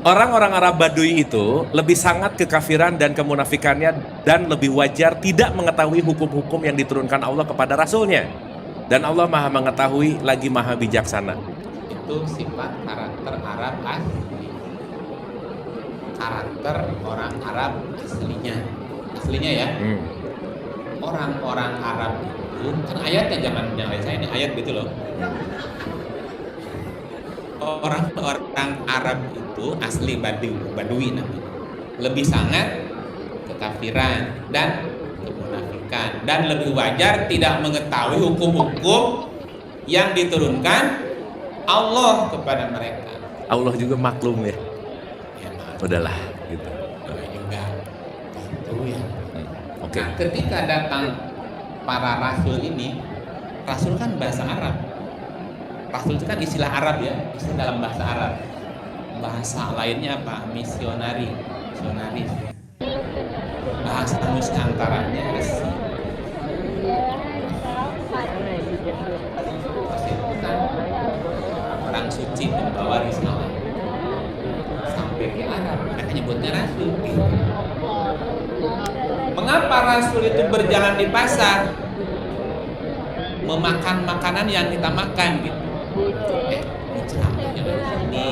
Orang-orang Arab Baduy itu lebih sangat kekafiran dan kemunafikannya dan lebih wajar tidak mengetahui hukum-hukum yang diturunkan Allah kepada Rasulnya. Dan Allah maha mengetahui lagi maha bijaksana. Itu sifat karakter Arab asli. Karakter orang Arab aslinya ya. Orang-orang Arab itu kan ayatnya jangan saya ini ayat gitu loh. Orang-orang Arab itu asli Badui namanya. Lebih sangat kekafiran dan kemunafikan, dan lebih wajar tidak mengetahui hukum-hukum yang diturunkan Allah kepada mereka. Allah juga maklum ya. Ya, maaf. Udahlah gitu. Juga itu ya. Oke. Nah, ketika datang para rasul ini, rasul kan bahasa Arab. Rasul itu kan istilah Arab ya, istilah dalam bahasa Arab. Bahasa lainnya apa? Misionaris. Bahasa nusantaranya resi. Resi itu kan orang suci membawa risalah sampai ke Arab. Mereka nyebutnya rasul. Mengapa rasul itu berjalan di pasar, memakan makanan yang kita makan gitu? Ini ceramahnya dari sini,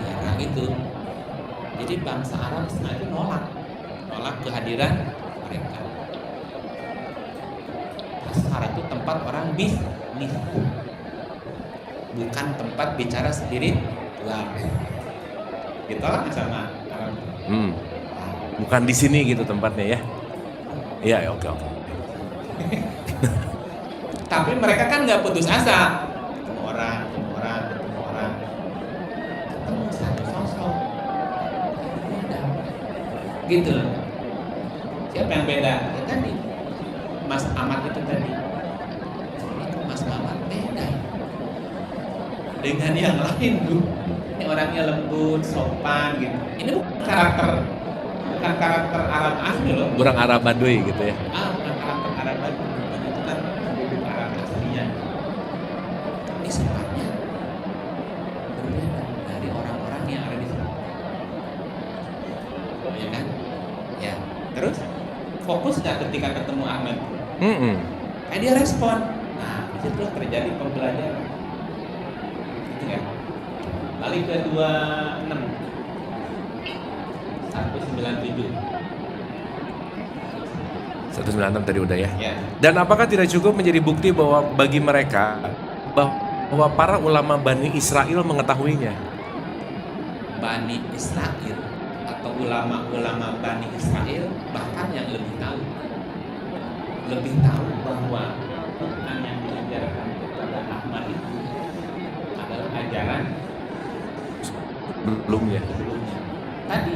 ya gitu. Jadi bangsa Arab itu nolak kehadiran mereka. Pasar itu tempat orang bisnis, bukan tempat bicara spiritual. Ditolak sama Arab. Bukan di sini gitu tempatnya ya. Iya, oke. Tapi mereka kan nggak putus asa. Ketemu orang, ketemu satu sosok. Beda. Gitu loh. Siapa yang beda? Ya tadi Mas Ahmad itu tadi. Mas Ahmad beda dengan yang lain bu. Ini orangnya lembut, sopan gitu. Ini bukan karakter Arab asli loh. Kurang Arab Baduy gitu ya. Bukan karakter Arab Baduy. Itu kan penduduk Arab aslinya. Ini sifatnya berbeda dari orang-orang yang ada di sini. Ya kan? Ya. Terus fokus nggak ketika ketemu Ahmad? Kayak dia respon. Nah, disitu terjadi pembelajaran. Gitu kan? Balik ke 26 197. 196 tadi udah ya. Ya. Dan apakah tidak cukup menjadi bukti bahwa bagi mereka bahwa para ulama Bani Israel mengetahuinya? Bani Israel atau ulama-ulama Bani Israel bahkan yang lebih tahu bahwa Quran yang diajarkan kepada Ahmad itu adalah ajaran Belumnya. sebelumnya. Tadi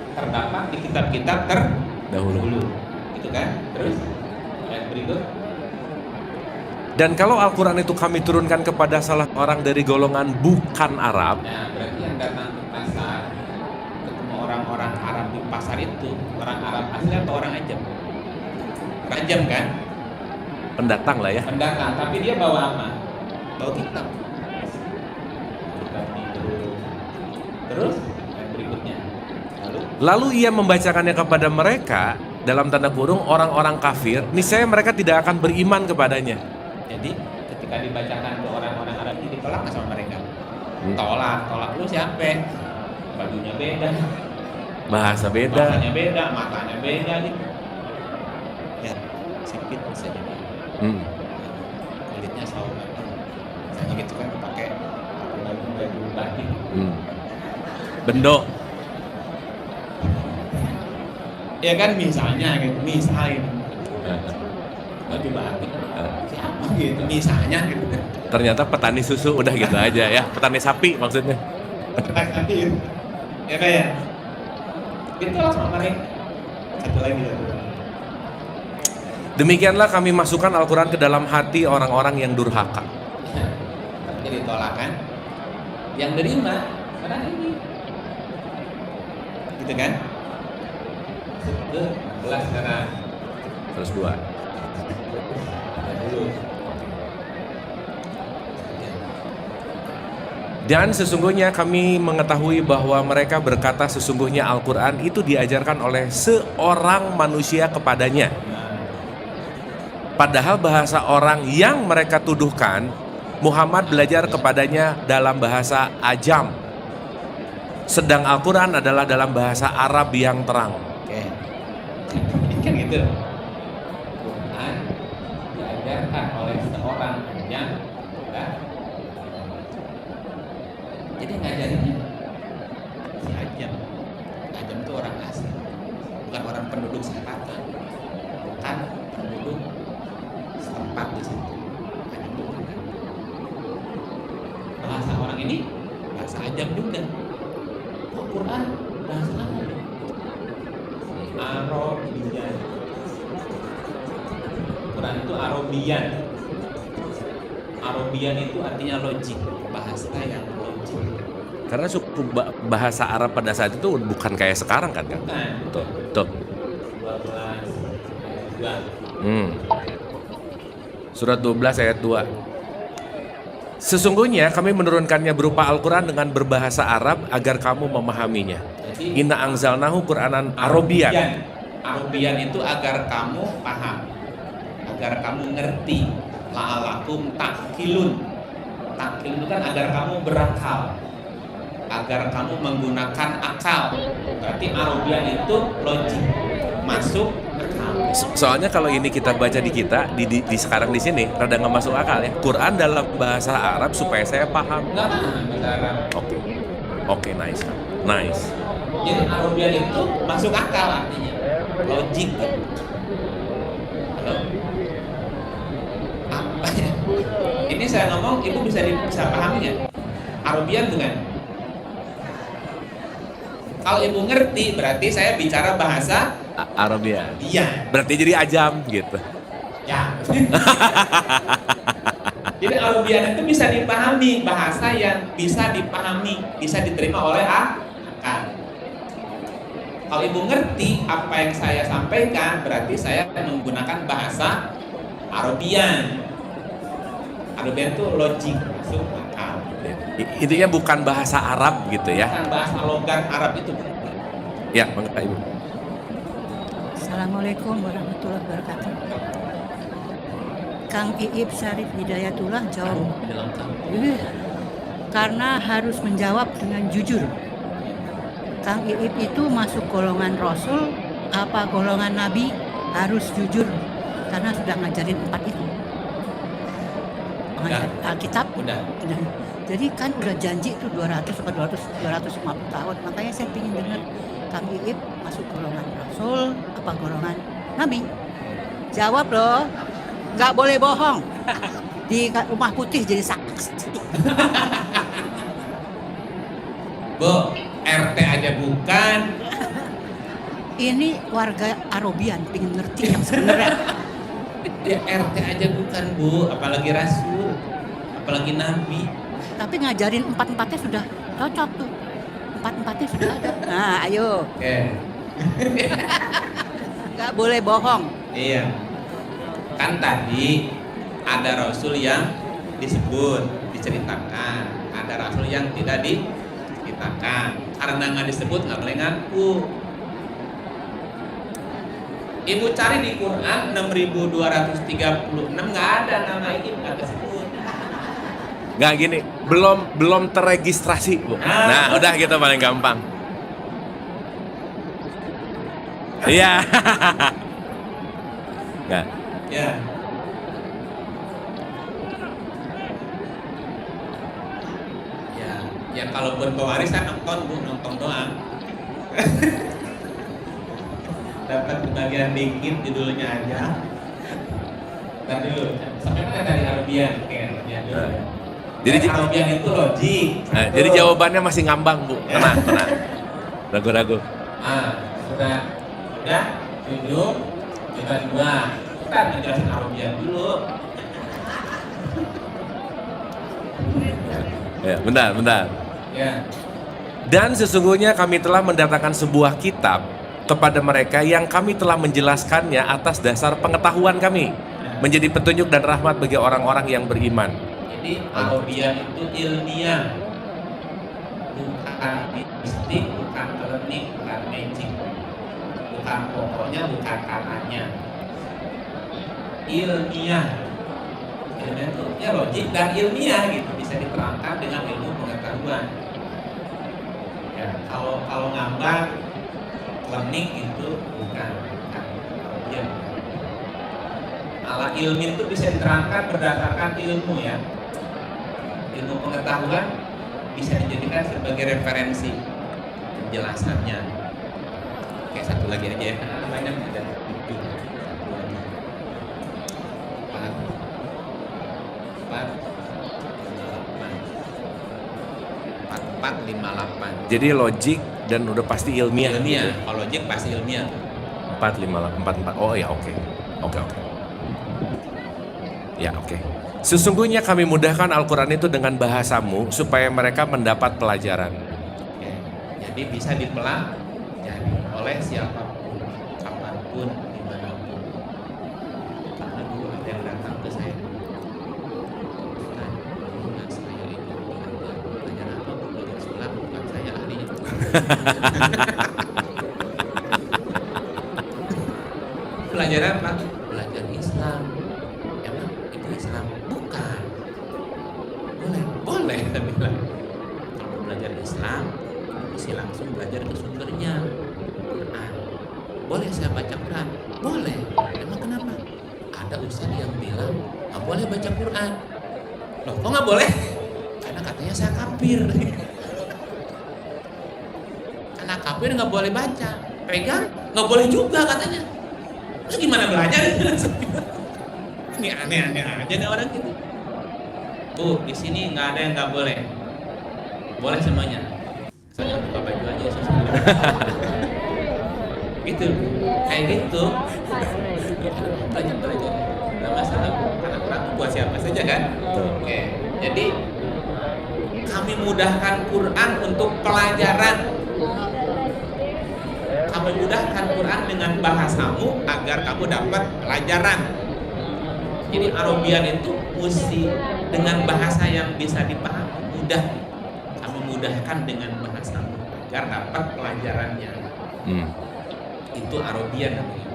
terdapat di kitab-kitab terdahulu, gitu kan? Terus ayat berikut. Dan kalau Al-Quran itu kami turunkan kepada salah orang dari golongan bukan Arab, Nah, berarti yang datang ke pasar ketemu orang-orang Arab di pasar itu orang Arab asli atau orang Ajam? Orang Ajam kan? pendatang lah ya. Pendatang, tapi dia bawa apa? Bawa kitab. Kitab itu. Terus yang berikutnya. Lalu ia membacakannya kepada mereka dalam tanda kurung orang-orang kafir, niscaya mereka tidak akan beriman kepadanya. Jadi ketika dibacakan ke orang-orang Arab ini ditolak nggak sama mereka? Tolak lu siapa? Bajunya beda, Bahasa beda. bahasanya beda, matanya beda gitu. Ya, sipit bisa jadi. Kulitnya sama. Misalnya gitu kan pakai baju batik. Bendo. Ya kan misalnya gitu, misalnya baju batik. Siapa gitu, misalnya gitu. Ternyata petani susu udah gitu aja ya. Petani sapi maksudnya. Gitu. Ya kayak itulah sama mereka. Satu lagi. Demikianlah kami masukkan Al-Quran ke dalam hati orang-orang yang durhaka. Jadi tolakan yang nerima sekarang ini gitu kan. Ke 11 sekarang Terus dua. dulu. Dan sesungguhnya kami mengetahui bahwa mereka berkata sesungguhnya Al-Quran itu diajarkan oleh seorang manusia kepadanya. Padahal bahasa orang yang mereka tuduhkan Muhammad belajar kepadanya dalam bahasa Ajam. Sedang Al-Quran adalah dalam bahasa Arab yang terang. Oke. Kan gitu. Quran diajarkan oleh seorang yang jadi ngajarinnya si Ajam. Ajam itu orang asing. penduduk selatan, bukan penduduk setempat di situ. Bahasa orang ini bahasa ajam juga. Oh, Quran bahasa apa? Arabian. Quran itu Arabian. Arabian itu artinya logik, bahasa yang logik. Karena suku bahasa Arab pada saat itu bukan kayak sekarang kan? Bukan. Tuh. 12 ayat 2. Surat 12 ayat 2. Sesungguhnya kami menurunkannya berupa Al-Quran dengan berbahasa Arab agar kamu memahaminya. Jadi, Inna anzalnahu Qur'anan Arabian. Arabian itu agar kamu paham, agar kamu ngerti. La'alakum ta'qilun. Ta'qil itu kan agar kamu berakal, agar kamu menggunakan akal. Berarti Arabian itu logik, masuk akal. Soalnya kalau ini kita baca di kita di sekarang di sini rada nggak masuk akal ya. Quran dalam bahasa Arab supaya saya paham. Enggak paham bahasa Arab. Oke, nice. Jadi Arabian itu masuk akal artinya, logik. Halo? Apa ya? Ini saya ngomong, ibu bisa pahami nggak? Arabian bukan? Kalau ibu ngerti, berarti saya bicara bahasa Arabian. Iya. Berarti jadi ajam gitu. Ya. Jadi Arabian itu bisa dipahami, bahasa yang bisa dipahami, bisa diterima oleh akal. Kalau ibu ngerti apa yang saya sampaikan, berarti saya menggunakan bahasa Arabian. Arabian itu logik, masuk akal. Intinya bukan bahasa Arab gitu ya. Bukan bahasa logat Arab itu. Ya, mengerti Ibu. Assalamualaikum warahmatullahi wabarakatuh. Kang Iip Syarif Hidayatullah jawab. Karena harus menjawab dengan jujur. Kang Iip itu masuk golongan Rasul apa golongan Nabi, harus jujur karena sudah ngajarin 4 itu. Alkitab Udah. Jadi kan udah janji itu 250 tahun. Makanya saya ingin dengar Kang Iip masuk golongan Rasul apa golongan Nabi. Jawab loh. Nggak boleh bohong. Di Rumah Putih jadi saksi. Bu, RT aja bukan. Ini warga Arabian pengen ngerti yang sebenarnya. Ya RT aja bukan, Bu, apalagi Rasul, apalagi Nabi. Tapi ngajarin 4-4-nya sudah cocok tuh. 4-4-nya sudah ada. Nah, ayo. Oke. Nggak boleh bohong. Iya. Kan tadi ada Rasul yang disebut, diceritakan. Ada Rasul yang tidak diceritakan. Karena nggak disebut nggak boleh ngaku. Ibu cari di Quran 6236 nggak ada nama ini, nggak disebut. Nggak gini, belum terregistrasi Bu. Nah udah gitu paling gampang. Iya. Nggak. Ya. Ya kalaupun pewarisan nonton doang. Dapat kebagian dikit judulnya aja. Tadi dulu, sampai mana dari Arabian? Oke, Arabian dulu. Jadi Arabian itu logik. Nah, jadi jawabannya masih ngambang Bu. Tenang. Ragu-ragu. Sudah 7, kita 2. Kita menjelaskan Arabian dulu. Ya, bentar. Ya. Dan sesungguhnya kami telah mendatangkan sebuah kitab kepada mereka yang kami telah menjelaskannya atas dasar pengetahuan kami, menjadi petunjuk dan rahmat bagi orang-orang yang beriman. Jadi Arabian itu ilmiah, bukan mistik, bukan klinik, bukan magic, bukan pokoknya, bukan katanya. Ilmiah itu ya logik dan ilmiah gitu, bisa diterangkan dengan ilmu pengetahuan. Ya, kalau ngambang klinik itu bukan Arabian. Ala ilmi itu bisa diterangkan berdasarkan ilmu ya. Ilmu pengetahuan bisa dijadikan sebagai referensi penjelasannya. Oke, Satu lagi aja ya. Banyak ada 7. 4, 5, 8. Jadi logik dan udah pasti ilmiah. Ilmiah, kalau logik pasti ilmiah. 4, 5, 8, 4. Oh ya, oke. Oke. Ya, oke. Sesungguhnya kami mudahkan Al-Quran itu dengan bahasamu supaya mereka mendapat pelajaran. Oke. Jadi bisa dipelajari oleh siapapun, kapanpun, dimanapun. Karena dulu ada yang datang ke saya. Ustaz, saya ini belajar apa? Belajar sulap, bukan saya ahlinya. Belajar apa? Belajar Islam. Emang itu Islam? Bukan. Boleh, saya bilang. Kalau belajar Islam, mesti langsung belajar ke sumbernya. Quran. Boleh saya baca Quran? Boleh. Emang kenapa? Ada ustaz yang bilang nggak boleh baca Quran. Loh, kok nggak boleh? Karena katanya saya kafir. Karena kafir nggak boleh baca. Pegang nggak boleh juga katanya. Terus gimana belajar? Ini aneh-aneh aja nih orang gitu. Di sini nggak ada yang nggak boleh. Boleh semuanya. Saya buka baju aja susah. Gitu, kayak gitu. Belajar. Nggak masalah. Karena Quran itu buat siapa saja kan. Oke. Jadi kami mudahkan Quran untuk pelajaran. Kami mudahkan Quran dengan bahasamu agar kamu dapat pelajaran. Jadi Arabian itu mesti dengan bahasa yang bisa dipahami, mudah. Kami mudahkan dengan bahasamu agar dapat pelajarannya. Itu Arabian namanya.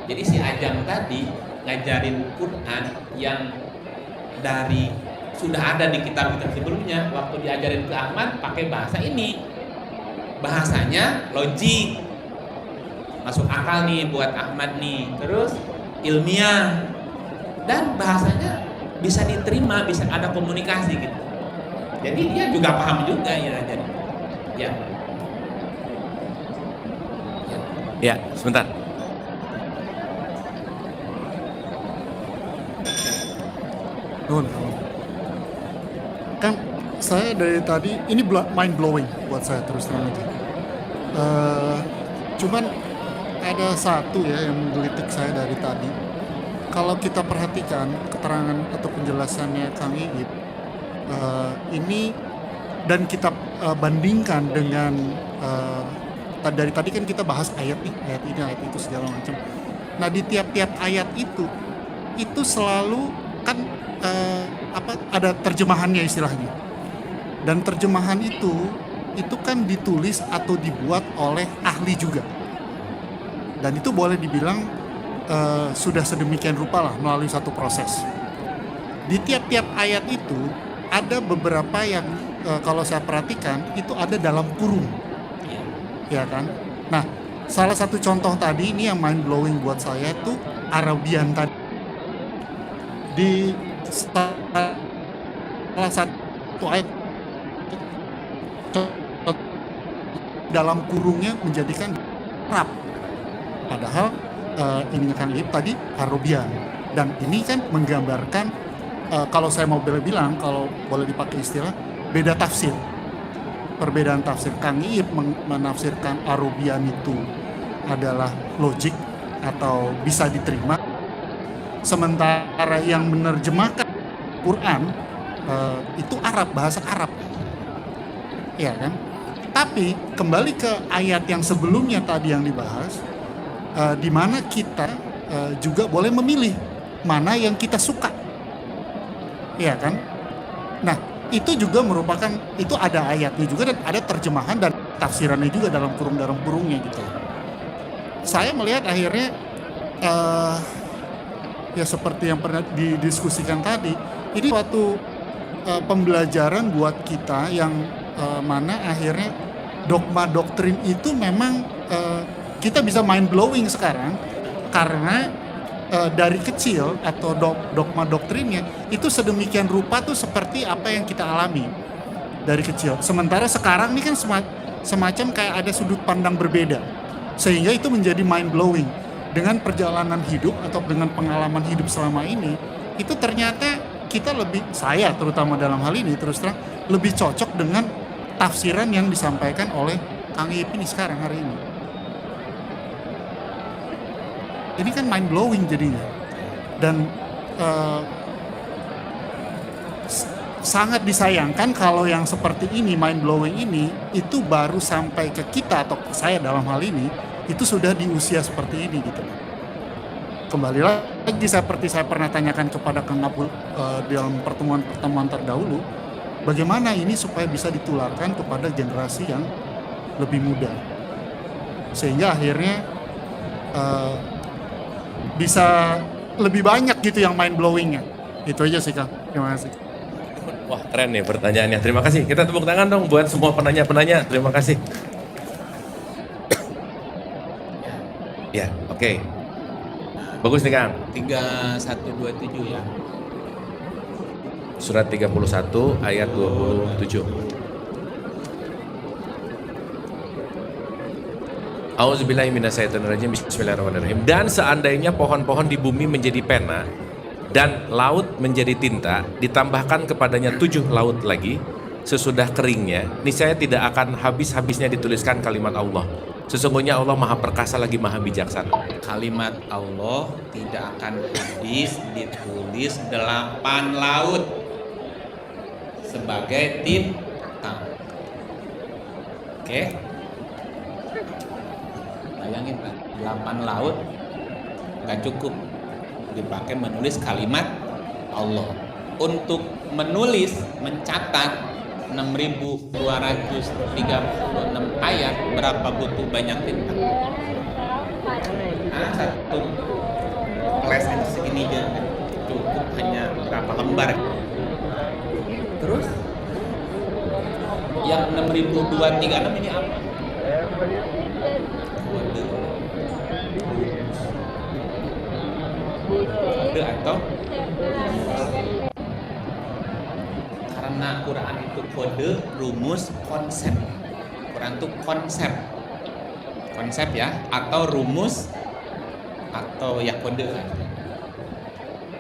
Jadi si Ajang tadi ngajarin Quran yang dari sudah ada di kitab-kitab sebelumnya. Waktu diajarin ke Ahmad pakai bahasa ini, bahasanya logik, masuk akal nih buat Ahmad nih. Terus ilmiah dan bahasanya bisa diterima, bisa ada komunikasi gitu. Jadi dia juga paham juga ya. Jadi ya. Ya, sebentar. Kan saya dari tadi ini mind blowing buat saya terus terang aja. Cuman ada satu ya yang menggelitik saya dari tadi. Kalau kita perhatikan keterangan atau penjelasannya Kang Iip, ini dan kita bandingkan dengan dari tadi kan kita bahas ayat nih, ayat ini, ayat itu segala macam. Nah di tiap-tiap ayat itu selalu kan ada terjemahannya istilahnya. Dan terjemahan itu kan ditulis atau dibuat oleh ahli juga. Dan itu boleh dibilang sudah sedemikian rupa lah melalui satu proses. Di tiap-tiap ayat itu ada beberapa yang kalau saya perhatikan itu ada dalam kurung, ya kan? Nah, salah satu contoh tadi ini yang mind blowing buat saya itu Arabian tadi. Di salah satu ayat dalam kurungnya menjadikan Arab, padahal ininya Kang Iip tadi Arabian, dan ini kan menggambarkan kalau saya mau bilang, kalau boleh dipakai istilah beda tafsir, perbedaan tafsir. Kang Iip menafsirkan Arabian itu adalah logik atau bisa diterima, sementara yang menerjemahkan Quran itu Arab, bahasa Arab, ya kan? Tapi kembali ke ayat yang sebelumnya tadi yang dibahas, di mana kita juga boleh memilih mana yang kita suka, ya kan? Nah itu juga merupakan, itu ada ayatnya juga dan ada terjemahan dan tafsirannya juga dalam kurungnya gitu. Saya melihat akhirnya ya seperti yang pernah didiskusikan tadi, ini suatu pembelajaran buat kita yang mana akhirnya dogma doktrin itu memang kita bisa mind blowing sekarang karena dari kecil atau dogma doktrinnya itu sedemikian rupa tuh seperti apa yang kita alami dari kecil. Sementara sekarang ini kan semacam kayak ada sudut pandang berbeda. Sehingga itu menjadi mind blowing. Dengan perjalanan hidup atau dengan pengalaman hidup selama ini, itu ternyata kita saya terutama dalam hal ini terus terang, lebih cocok dengan tafsiran yang disampaikan oleh Kang Ip ini sekarang hari ini. Ini kan mind blowing jadinya. Dan sangat disayangkan kalau yang seperti ini, mind blowing ini, itu baru sampai ke kita atau ke saya dalam hal ini, itu sudah di usia seperti ini gitu. Kembali lagi seperti saya pernah tanyakan kepada Kang Abdul dalam pertemuan terdahulu, bagaimana ini supaya bisa ditularkan kepada generasi yang lebih muda, sehingga akhirnya bisa lebih banyak gitu yang mind blowingnya. Itu aja sih Kang. Terima kasih. Wah, keren nih pertanyaannya. Terima kasih. Kita tepuk tangan dong buat semua penanya-penanya. Terima kasih. Ya, oke. Bagus nih Kang. 3127 ya. Surat 31 ayat 27. Auzubillahi minasyaitonirrajim. Bismillahirrahmanirrahim. Dan seandainya pohon-pohon di bumi menjadi pena dan laut menjadi tinta, ditambahkan kepadanya 7 laut lagi sesudah keringnya, niscaya tidak akan habis-habisnya dituliskan kalimat Allah. Sesungguhnya Allah Maha Perkasa lagi Maha Bijaksana. Kalimat Allah tidak akan habis ditulis 8 laut sebagai tinta. Oke? Bayangin Pak, 8 laut nggak cukup dipakai menulis kalimat Allah. Untuk menulis, mencatat 6.236 ayat, berapa butuh banyak tinta? Satu flash aja segini aja cukup, hanya berapa lembar. Terus yang 6.236 ini apa? Kode atau karena Quran itu kode, rumus, konsep. Quran itu konsep ya, atau rumus, atau ya kode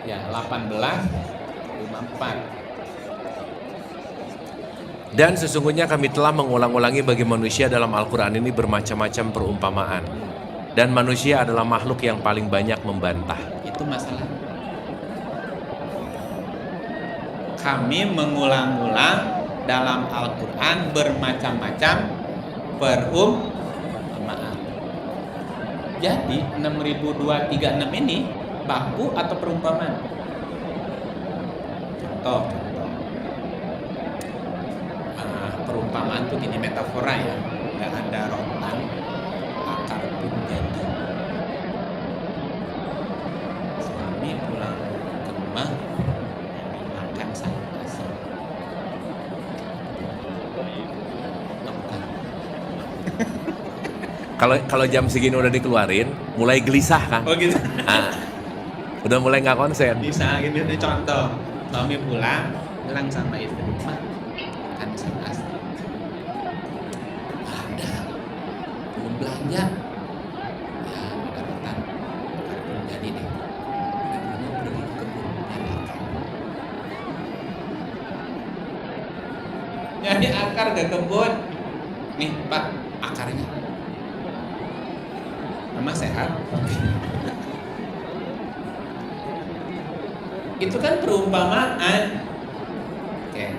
ya. 18:54. Dan sesungguhnya kami telah mengulang-ulangi bagi manusia dalam Al-Quran ini bermacam-macam perumpamaan. Dan manusia adalah makhluk yang paling banyak membantah. Itu masalah. Kami mengulang-ulang dalam Al-Quran bermacam-macam perumpamaan. Jadi 6.236 ini baku atau perumpamaan? Contoh. Perumpamaan tuh gini, metafora ya, nggak ada rotan, akar pun jadi. Suami pulang ke rumah makan sayur asam. Kalau jam segini udah dikeluarin, mulai gelisah kan? Oh gitu. Udah mulai nggak konsen. Bisa gitu, ini contoh. Suami pulang sama istri, "Mah, makan sayur asam." Ada, belum belanja. Ya, ada rotan. Belum jadi deh. Ibunya pergi ke kebun nyari akar. Nyari akar ke kebun. Nih Pak, akarnya. Mama sehat? Itu kan perumpamaan. Oke.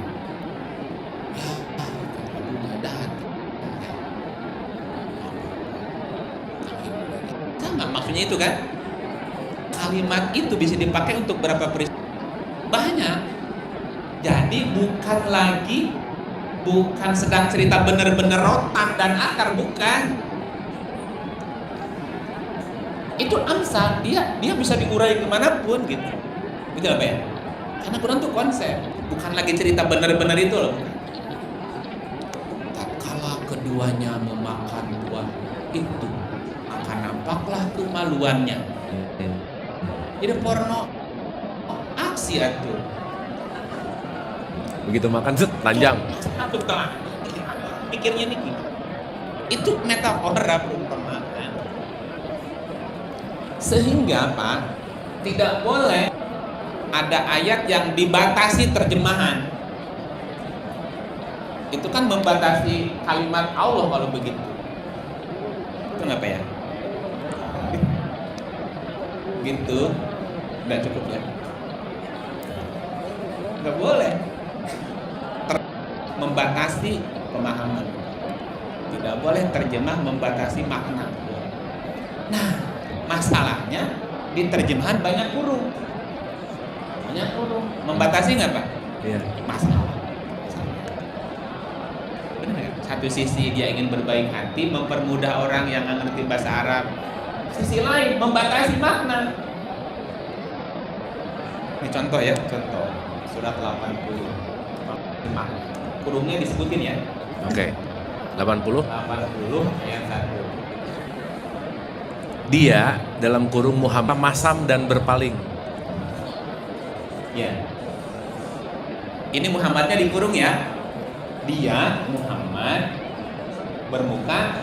Ya, Abu nggak datang. Sama maksudnya itu kan. Kalimat itu bisa dipakai untuk berapa peristiwa? Banyak. Jadi bukan sedang cerita benar-benar rotan dan akar, bukan. Itu amsal, dia bisa diurai kemanapun gitu. Gitu apa ya? Karena Quran tuh konsep, bukan lagi cerita benar-benar itu loh. Tatkala keduanya memakan buah itu, akan nampaklah kemaluannya. Jadi porno aksi itu. Begitu makan set panjang. Betul. Pikirnya nih gimana? Itu metafora perumpamaan. Sehingga Pak, tidak boleh ada ayat yang dibatasi terjemahan. Itu kan membatasi kalimat Allah kalau begitu. Kenapa ya? Gitu. Nggak cukup ya? Nggak boleh membatasi pemahaman. Tidak boleh terjemah membatasi makna. Nah, masalahnya di terjemahan banyak kurung. Banyak kurung. Membatasi nggak Pak? Iya. Masalah. Benar nggak? Satu sisi dia ingin berbaik hati, mempermudah orang yang nggak ngerti bahasa Arab. Sisi lain membatasi makna. Ini contoh ya, contoh surat 80. Kurungnya disebutin ya. Oke. 80. 80 ayat 1. Dia dalam kurung Muhammad masam dan berpaling. Ya. Ini Muhammadnya dikurung ya. Dia Muhammad bermuka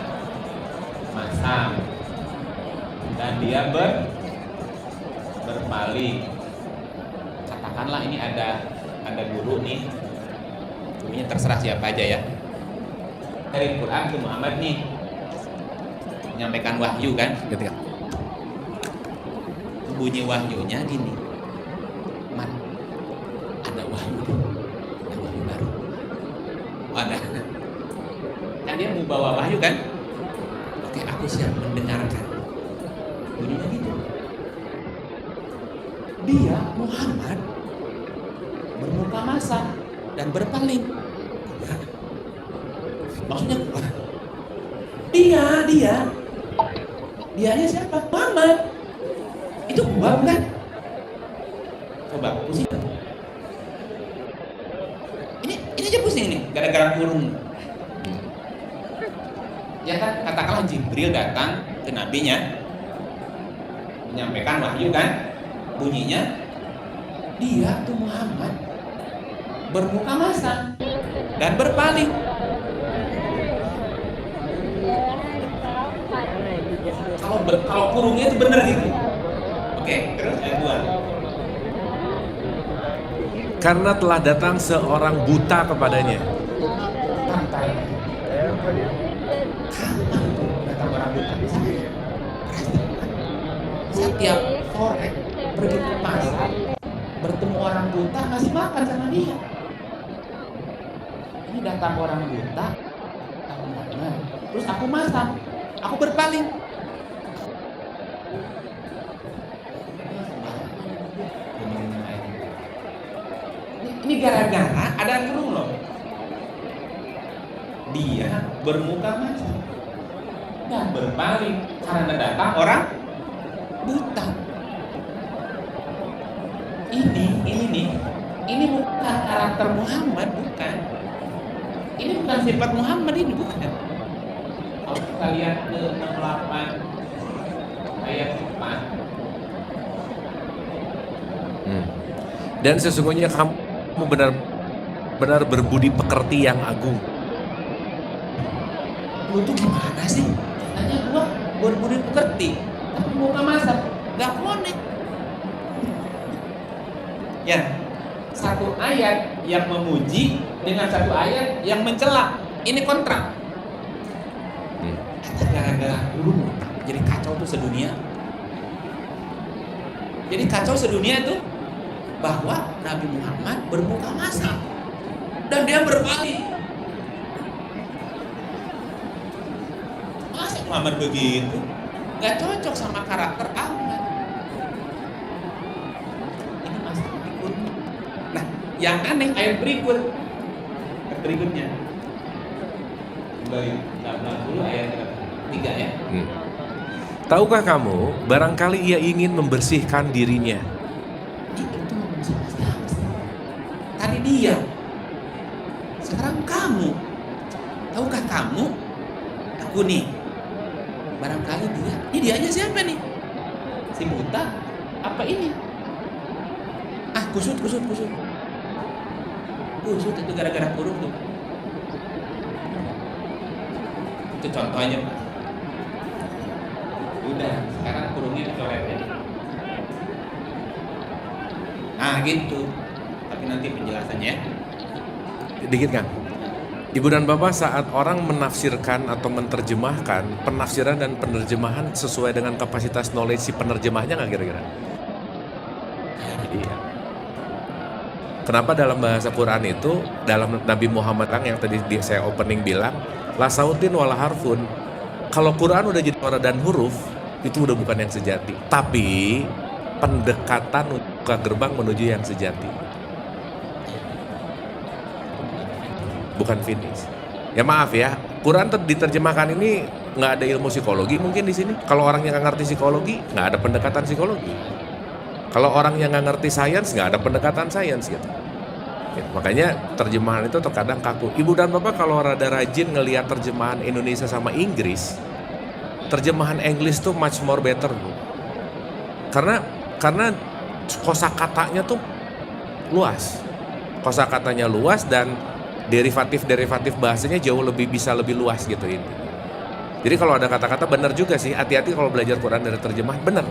masam dan dia berpaling. Katakanlah ini ada guru nih. Gurunya terserah siapa aja ya. Dari Quran ke Muhammad nih. Menyampaikan wahyu kan. Ketika Bunyi wahyunya gini. Man, ada wahyu nih. Ada wahyu baru. Ada. Kan dia mau bawa wahyu kan? Oke, aku siap mendengarkan. Bunyinya gitu. Dia Muhammad bermuka masam dan berpaling. Maksudnya dianya siapa? Muhammad. Itu gua bukan? Coba pusing. Ini aja pusing nih, gara-gara kurung. Ya kan, katakanlah Jibril datang ke nabinya, menyampaikan wahyu kan, bunyinya dia tuh Muhammad bermuka masam dan berpaling. Kalau kurungnya itu bener gitu. Oke, terus ayat 2. karena telah datang seorang buta kepadanya. Kapan datang orang buta? Setiap sore pergi ke pasar, bertemu orang buta, ngasih makan sama dia. Ini datang orang buta, aku makan, terus aku masak, aku berpaling. Ini gara-gara ada kurung loh. Dia bermuka masam dan berpaling karena datang orang buta. Ini bukan karakter Muhammad, bukan. Ini bukan sifat Muhammad, ini bukan. Kalau kita lihat ke 68 ayat 4. Dan sesungguhnya kamu benar-benar berbudi pekerti yang agung. Lu tuh gimana sih? Katanya gua berbudi pekerti, tapi muka masam, gak connect. Ya, satu ayat yang memuji dengan satu ayat yang mencela, ini kontra. Gara-gara kurung, jadi kacau tuh sedunia. Jadi kacau sedunia tuh bahwa Nabi Muhammad bermuka masam dan dia berpaling. Masa Muhammad begitu? Gak cocok sama karakter Ahmad. Ini masalah berikut. Nah, yang aneh ayat berikutnya. Kembali 60 ayat 3 ya. Tahukah kamu, barangkali ia ingin membersihkan dirinya. Tadi dia, sekarang kamu. Tahukah kamu? Aku nih. Barangkali dia. Ini dianya siapa nih? Si buta? Apa ini? Kusut. Kusut itu gara-gara kurung tuh. Itu contohnya Pak. Udah, sekarang kurungnya dicoret ya. Nah gitu. Tapi nanti penjelasannya. Dikit Kang. Ibu dan Bapak, saat orang menafsirkan atau menerjemahkan, penafsiran dan penerjemahan sesuai dengan kapasitas knowledge si penerjemahnya nggak kira-kira? Iya. Kenapa dalam bahasa Quran itu, dalam Nabi Muhammad yang tadi saya opening bilang, la sautin wala harfun. Kalau Quran udah jadi suara dan huruf, itu udah bukan yang sejati. Tapi pendekatan ke gerbang menuju yang sejati. Bukan finish. Ya maaf ya, Quran diterjemahkan ini nggak ada ilmu psikologi mungkin di sini. Kalau orang yang nggak ngerti psikologi, nggak ada pendekatan psikologi. Kalau orang yang nggak ngerti sains, nggak ada pendekatan sains gitu. Ya, makanya terjemahan itu terkadang kaku. Ibu dan Bapak kalau rada rajin ngelihat terjemahan Indonesia sama Inggris, terjemahan English tuh much more better Bu. Karena kosakatanya tuh luas. Kosakatanya luas dan derivatif bahasanya jauh lebih luas gitu ini. Jadi kalau ada kata-kata benar juga sih, hati-hati kalau belajar Quran dari terjemahan, benar.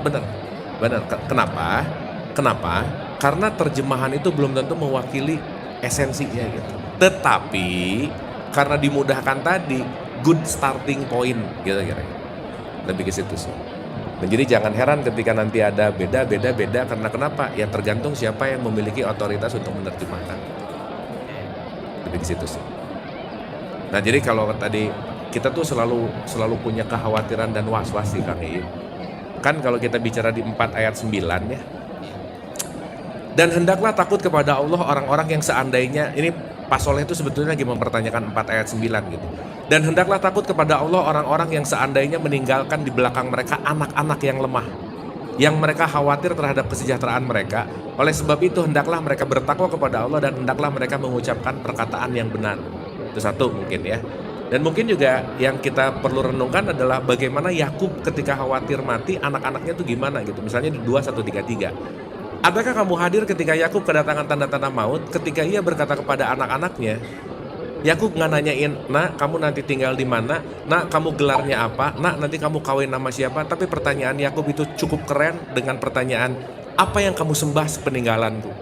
Kenapa? Karena terjemahan itu belum tentu mewakili esensinya gitu. Tetapi karena dimudahkan tadi, good starting point gitu kira-kira. Lebih ke situ sih. Dan jadi jangan heran ketika nanti ada beda karena kenapa? Ya tergantung siapa yang memiliki otoritas untuk menerjemahkan. Lebih ke situ sih. Nah jadi kalau tadi kita tuh selalu punya kekhawatiran dan was-was sih Kang Iip. Kan kalau kita bicara di 4 ayat 9 ya. Dan hendaklah takut kepada Allah orang-orang yang seandainya, ini Pak Soleh itu sebetulnya lagi mempertanyakan 4 ayat 9 gitu. Dan hendaklah takut kepada Allah orang-orang yang seandainya meninggalkan di belakang mereka anak-anak yang lemah, yang mereka khawatir terhadap kesejahteraan mereka. Oleh sebab itu hendaklah mereka bertakwa kepada Allah dan hendaklah mereka mengucapkan perkataan yang benar. Itu satu mungkin ya. Dan mungkin juga yang kita perlu renungkan adalah bagaimana Yakub ketika khawatir mati, anak-anaknya tuh gimana gitu. Misalnya di 2:1-3. Adakah kamu hadir ketika Yakub kedatangan tanda-tanda maut, ketika ia berkata kepada anak-anaknya, Yakub nggak nanyain, nak kamu nanti tinggal di mana, nak kamu gelarnya apa, nak nanti kamu kawin nama siapa. Tapi pertanyaan Yakub itu cukup keren dengan pertanyaan, apa yang kamu sembah sepeninggalanku?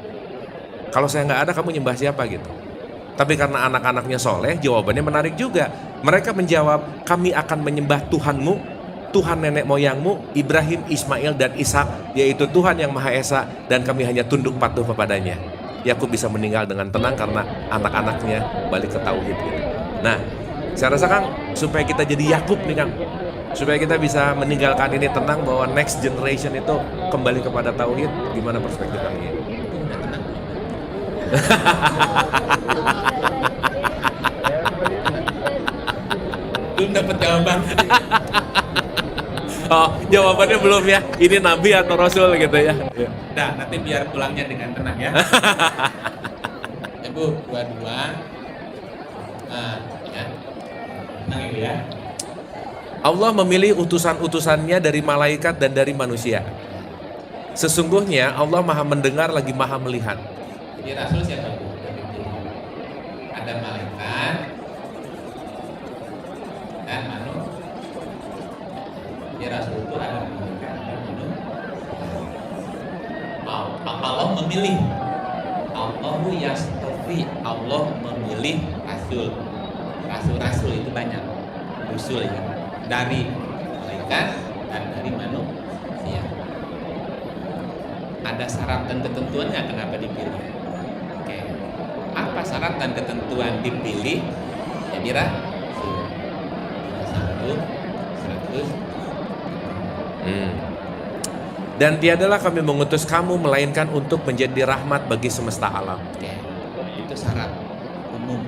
Kalau saya nggak ada, kamu nyembah siapa gitu. Tapi karena anak-anaknya soleh, jawabannya menarik juga. Mereka menjawab, kami akan menyembah Tuhanmu, Tuhan nenek moyangmu, Ibrahim, Ismail, dan Ishak, yaitu Tuhan yang Maha Esa, dan kami hanya tunduk patuh kepadanya. Yakub bisa meninggal dengan tenang karena anak-anaknya balik ke tauhid gitu. Nah, saya rasa Kang, supaya kita jadi Yakub nih Kang, supaya kita bisa meninggalkan ini tenang bahwa next generation itu kembali kepada tauhid, gimana perspektif Kang ini? Belum dapat jawaban. Oh, jawabannya belum ya. Ini nabi atau rasul gitu ya. Nah, nanti biar pulangnya dengan tenang ya. Ibu, dua-dua. Nah, ya. Tenang Ibu ya. Allah memilih utusan-utusannya dari malaikat dan dari manusia. Sesungguhnya Allah Maha mendengar lagi Maha melihat. Jadi Rasul siapa Bu? Ada malaikat dan manusia. Jadi Rasul itu ada malaikat dan manusia. Allah memilih. Allahu yastofi. Allah memilih Rasul. Rasul itu banyak. Rasul ya. Dari malaikat dan dari manusia. Ada syarat dan ketentuan nggak kenapa dipilih? Oke. Apa syarat dan ketentuan dipilih? Jadi Rasul. 100. Dan tiadalah kami mengutus kamu melainkan untuk menjadi rahmat bagi semesta alam. Oke. Itu syarat umum.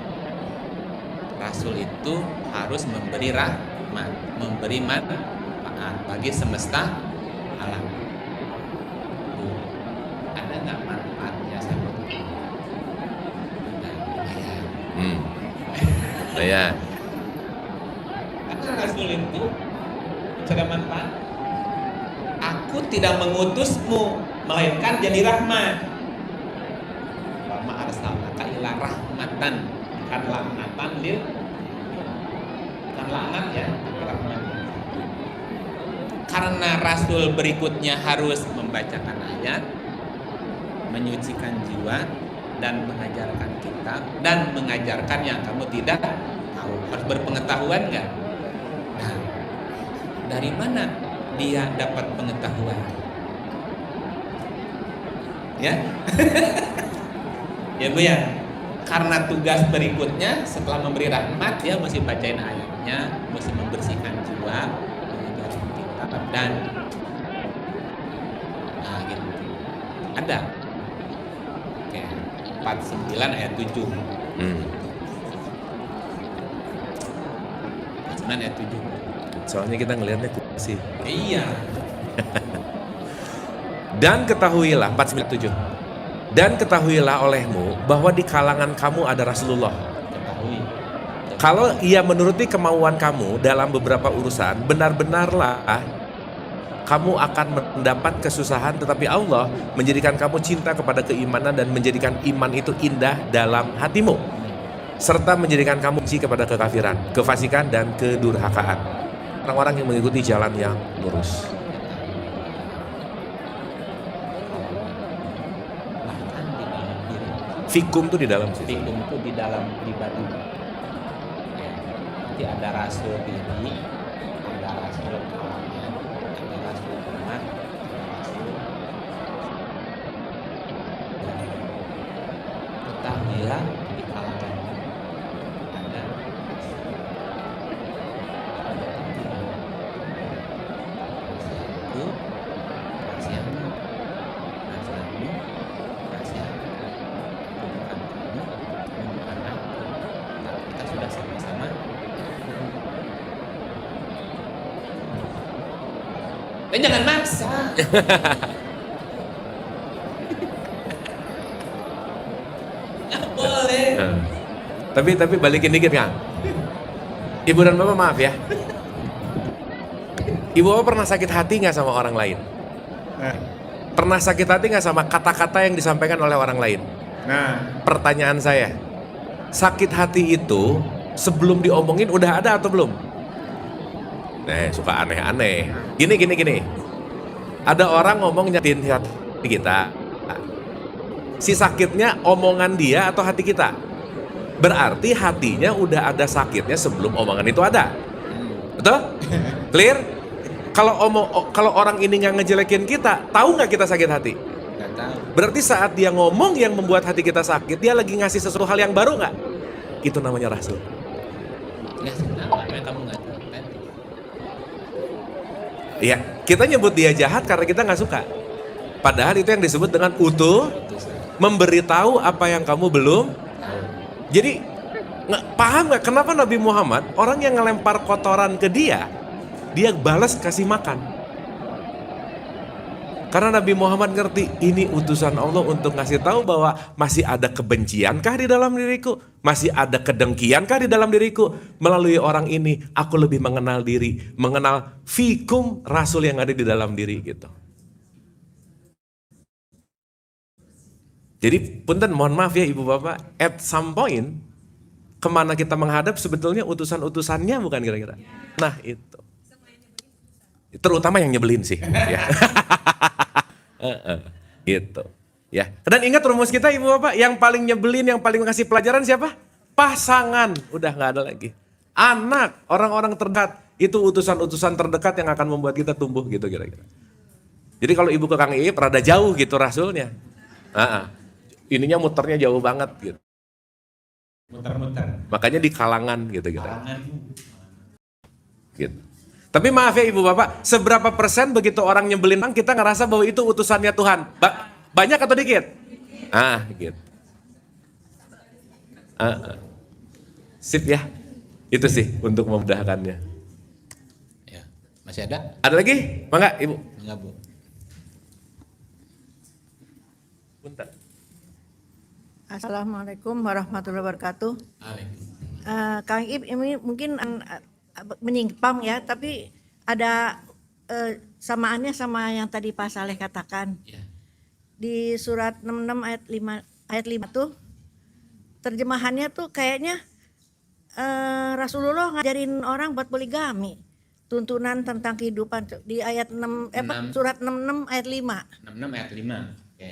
Rasul itu harus memberi rahmat, memberi manfaat bagi semesta alam. Ada nggak manfaatnya sama kita? Ya. Karena Rasul itu ada manfaat. Aku tidak mengutusmu melainkan jadi rahmat. Wa arsalnaka ila rahmatan, bukan laknatan bukan laknat ya, rahmat. karena Rasul berikutnya harus membacakan ayat, menyucikan jiwa, dan mengajarkan kitab, dan mengajarkan yang kamu tidak tahu. Harus berpengetahuan nggak? Nah, dari mana dia dapat pengetahuan? Ya, ya Bu ya. Karena tugas berikutnya setelah memberi rahmat, dia mesti bacain ayatnya, mesti membersihkan jiwa, mengajarkan kitab, dan nah gitu. Ada. Oke, 49 ayat 7. 49 ayat 7. Soalnya kita ngelihatnya sih. Iya. Dan ketahuilah 497. Dan ketahuilah olehmu bahwa di kalangan kamu ada Rasulullah. Ketahui. Kalau ia menuruti kemauan kamu dalam beberapa urusan, benar-benarlah kamu akan mendapat kesusahan, tetapi Allah menjadikan kamu cinta kepada keimanan dan menjadikan iman itu indah dalam hatimu, serta menjadikan kamu benci kepada kekafiran, kefasikan, dan kedurhakaan. Orang-orang yang mengikuti jalan yang lurus. Bahkan di dalam diri. Fikum tuh di dalam situ. Fikum itu di dalam pribadi. Ya, nanti ada rasul diri, ada rasul kawannya, ada rasul umat, ada rasul. Ketahuilah di kalangan ada rahasiaku, rahasiamu, rahasiamu, rahasiaku. Aku bukan kamu, kamu bukan aku. Tapi kita sudah sama-sama. Dan jangan maksa. Nggak boleh. Nah, tapi balikin dikit Kang. Ibu dan Bapak maaf ya. Ibu Bapak pernah sakit hati nggak sama orang lain? Nah, Pernah sakit hati nggak sama kata-kata yang disampaikan oleh orang lain? nah, Pertanyaan saya, sakit hati itu sebelum diomongin udah ada atau belum? Nah, suka aneh-aneh. Gini. Ada orang ngomong nyatin hati kita. Si sakitnya omongan dia atau hati kita? Berarti hatinya udah ada sakitnya sebelum omongan itu ada. Betul? Clear? Kalau orang ini nggak ngejelekin kita, tahu nggak kita sakit hati? Nggak tahu. Berarti saat dia ngomong yang membuat hati kita sakit, dia lagi ngasih sesuatu hal yang baru nggak? Itu namanya rasul. Nggak tahu. Apa kamu nggak tahu? Nanti. Iya, kita nyebut dia jahat karena kita nggak suka. Padahal itu yang disebut dengan utuh, memberitahu apa yang kamu belum. Jadi paham nggak kenapa Nabi Muhammad orang yang ngelempar kotoran ke dia balas kasih makan? Karena Nabi Muhammad ngerti ini utusan Allah untuk ngasih tahu bahwa masih ada kebenciankah di dalam diriku, masih ada kedengkiankah di dalam diriku. Melalui orang ini aku lebih mengenal diri, mengenal fikum rasul yang ada di dalam diri gitu. Jadi punten mohon maaf ya ibu bapak, at some point kemana kita menghadap sebetulnya utusan-utusannya bukan kira-kira. Nah itu. Terutama yang nyebelin sih. Ya. Gitu. Ya. Dan ingat rumus kita ibu bapak, yang paling nyebelin, yang paling ngasih pelajaran siapa? Pasangan. Udah gak ada lagi. Anak, orang-orang terdekat. Itu utusan-utusan terdekat yang akan membuat kita tumbuh gitu kira-kira. Jadi kalau ibu ke Kang Iip rada jauh gitu rasulnya. Ininya muternya jauh banget gitu. Muter-muter. Makanya di kalangan gitu. Kalangan. Gitu. Tapi maaf ya ibu bapak, seberapa persen begitu orang nyebelin kita ngerasa bahwa itu utusannya Tuhan? Banyak atau dikit? Gitu. Sip ya, itu sih untuk memudahkannya. Ya, masih ada? Ada lagi? Mangga ibu. Enggak bu. Bentar. Assalamualaikum warahmatullahi wabarakatuh. Waalaikumsalam. Kang Ib ini mungkin menyimpang ya, tapi ada samaannya sama yang tadi Pak Saleh katakan. Ya. Di surat 66 ayat 5 tuh terjemahannya tuh kayaknya Rasulullah ngajarin orang buat poligami. tuntunan tentang kehidupan di ayat 6 surat 66 ayat 5. 66 ayat 5. Oke.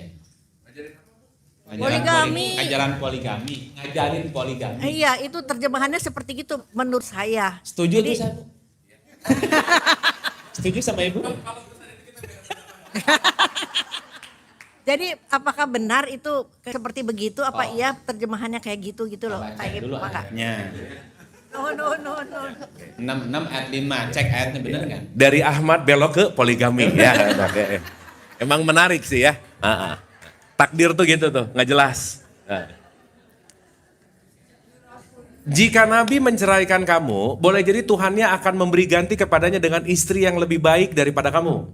Poligami. Ajaran poligami, ngajarin poligami. Iya, itu terjemahannya seperti gitu menurut saya. Setuju Jadi- tuh saya. Setuju sama Ibu? Jadi apakah benar itu seperti begitu? Apa Oh. iya terjemahannya kayak gitu loh? Baca Kayak dulu maka. ayatnya. No. 66 ayat 5. Cek ayatnya benar kan? Dari Ahmad belok ke poligami ya. Oke. Emang menarik sih ya. Takdir tuh gitu tuh, nggak jelas. Jika Nabi menceraikan kamu, boleh jadi Tuhannya akan memberi ganti kepadanya dengan istri yang lebih baik daripada kamu.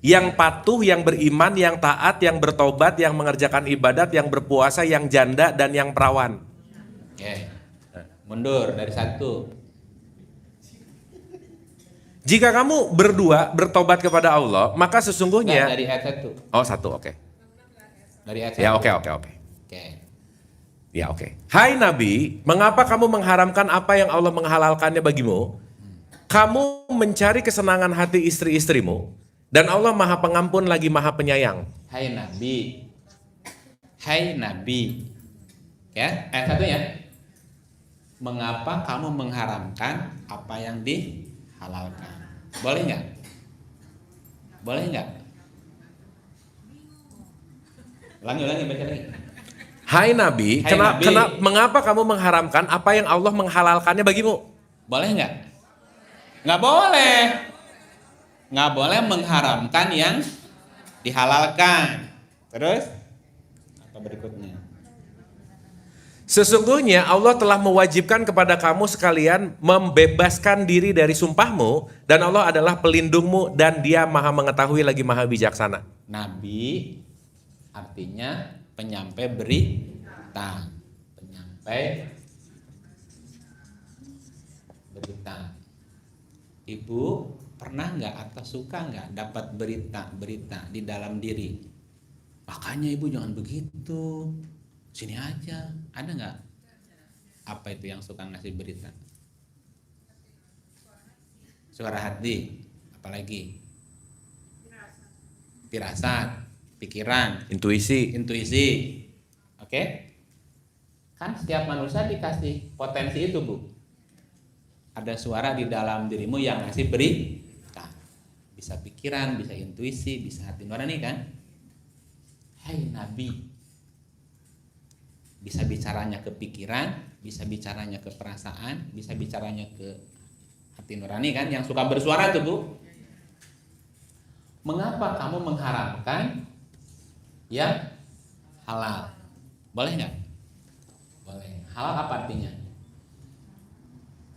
Yang patuh, yang beriman, yang taat, yang bertobat, yang mengerjakan ibadat, yang berpuasa, yang janda, dan yang perawan. Oke. Mundur dari 1. Jika kamu berdua bertobat kepada Allah, maka Enggak, sesungguhnya... dari ayat 1. Oh, 1, oke. Dari ayat 1. Ya, oke. Oke. Ya, oke. Hai Nabi, mengapa kamu mengharamkan apa yang Allah menghalalkannya bagimu? Kamu mencari kesenangan hati istri-istrimu, dan Allah Maha Pengampun lagi Maha Penyayang. Hai Nabi. Hai Nabi. Ya, ayat 1 ya. Mengapa kamu mengharamkan apa yang dihalalkan? Boleh nggak? Boleh nggak? Ulangi baca lagi. Hai Nabi, Hai Nabi. mengapa kamu mengharamkan apa yang Allah menghalalkannya bagimu? Boleh nggak? Nggak boleh. Nggak boleh mengharamkan yang dihalalkan. Terus apa berikutnya? Sesungguhnya Allah telah mewajibkan kepada kamu sekalian membebaskan diri dari sumpahmu, dan Allah adalah pelindungmu dan Dia Maha mengetahui lagi Maha bijaksana. Nabi artinya penyampai berita. Penyampai berita. Ibu pernah nggak atau suka nggak dapat berita di dalam diri? Makanya ibu jangan begitu. Sini aja. Ada nggak? Apa itu yang suka ngasih berita? Suara hati. Apalagi? Firasat, pikiran, Intuisi. Oke? Kan setiap manusia dikasih potensi itu, Bu. Ada suara di dalam dirimu yang ngasih berita. Bisa pikiran, bisa intuisi, bisa hati nurani kan? Hai Nabi. Bisa bicaranya ke pikiran, bisa bicaranya ke perasaan, bisa bicaranya ke hati nurani kan, yang suka bersuara tuh, Bu. Mengapa kamu mengharamkan yang halal? Boleh nggak? Boleh. Halal apa artinya?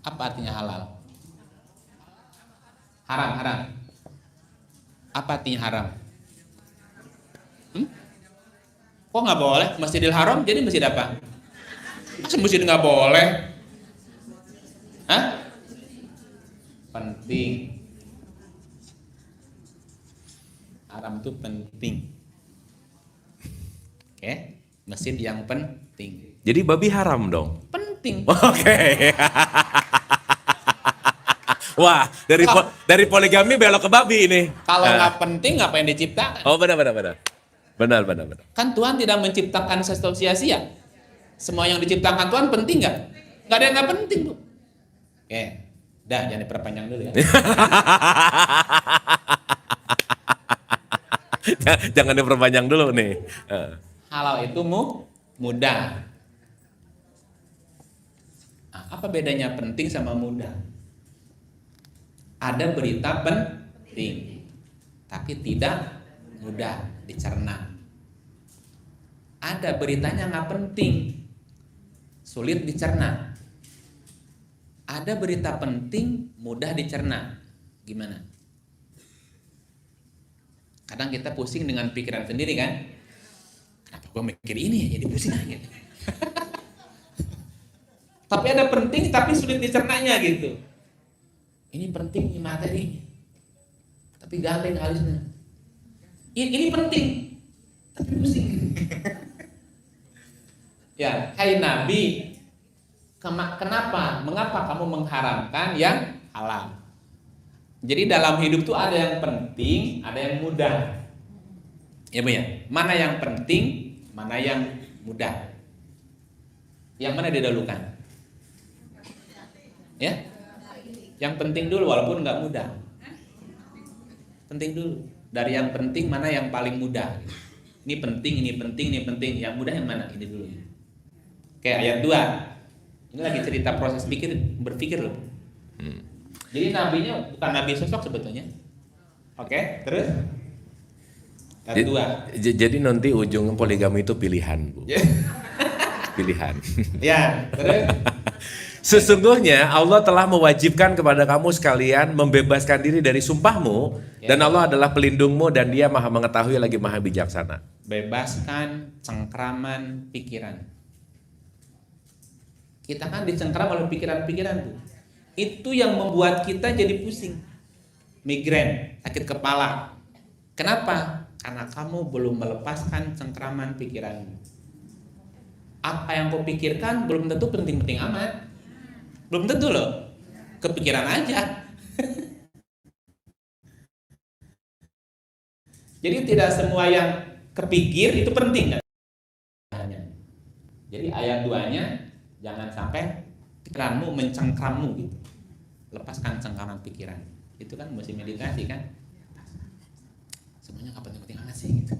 Apa artinya halal? Haram. Apa artinya haram? Kok nggak boleh? Masjidil Haram jadi masjid apa? Masa masjid nggak boleh? Hah? Penting. Haram itu penting. Oke, masjid yang penting. Jadi babi haram dong. Penting. Oke. Wah, dari poligami belok ke babi ini. Kalau nggak penting ngapain diciptakan? Oh, benar. Benar. Kan Tuhan tidak menciptakan sesuatu sia-sia. Semua yang diciptakan Tuhan penting nggak? Nggak ada yang nggak penting, Bu. Oke, dah jangan diperpanjang dulu ya. Jangan diperpanjang dulu nih. Halal itu mudah. Nah, apa bedanya penting sama mudah? Ada berita penting, tapi tidak mudah dicerna. Ada beritanya nggak penting, sulit dicerna. Ada berita penting, mudah dicerna. Gimana? Kadang kita pusing dengan pikiran sendiri kan? Kenapa gue mikir ini ya, jadi pusing aja. Tapi ada penting tapi sulit dicernanya gitu. Ini penting ini materi, tapi gampang halusnya. Ini penting, tapi pusing. Ya, hai Nabi, kenapa? Mengapa kamu mengharamkan yang halal? Jadi dalam hidup tuh ada yang penting, ada yang mudah. Ya Bu ya. Mana yang penting, mana yang mudah. Yang mana didahulukan? Ya? Yang penting dulu walaupun nggak mudah. Penting dulu. Dari yang penting mana yang paling mudah. Ini penting, ini penting, ini penting. Yang mudah yang mana? Ini dulu. Oke, ayat 2. Ini lagi cerita proses berpikir loh. Jadi nabinya bukan nabi sosok sebetulnya. Oke, terus? Ayat 2. Jadi nanti ujung poligami itu pilihan, Bu. Pilihan. Ya, terus? Sesungguhnya Allah telah mewajibkan kepada kamu sekalian membebaskan diri dari sumpahmu, dan Allah adalah pelindungmu dan Dia Maha mengetahui lagi Maha bijaksana. Bebaskan cengkraman pikiran. Kita kan dicengkram oleh pikiran-pikiran tuh. Itu yang membuat kita jadi pusing, migrain, sakit kepala. Kenapa? Karena kamu belum melepaskan cengkraman pikiranmu. Apa yang kau pikirkan belum tentu penting-penting amat. Belum tentu loh, kepikiran aja. Jadi tidak semua yang kepikir itu penting kan? Jadi ayat 2-nya jangan sampai pikiranmu mencengkrammu gitu. Lepaskan cengkraman pikiran. Itu kan mesti meditasi kan? Semuanya nggak penting-penting amat sih gitu.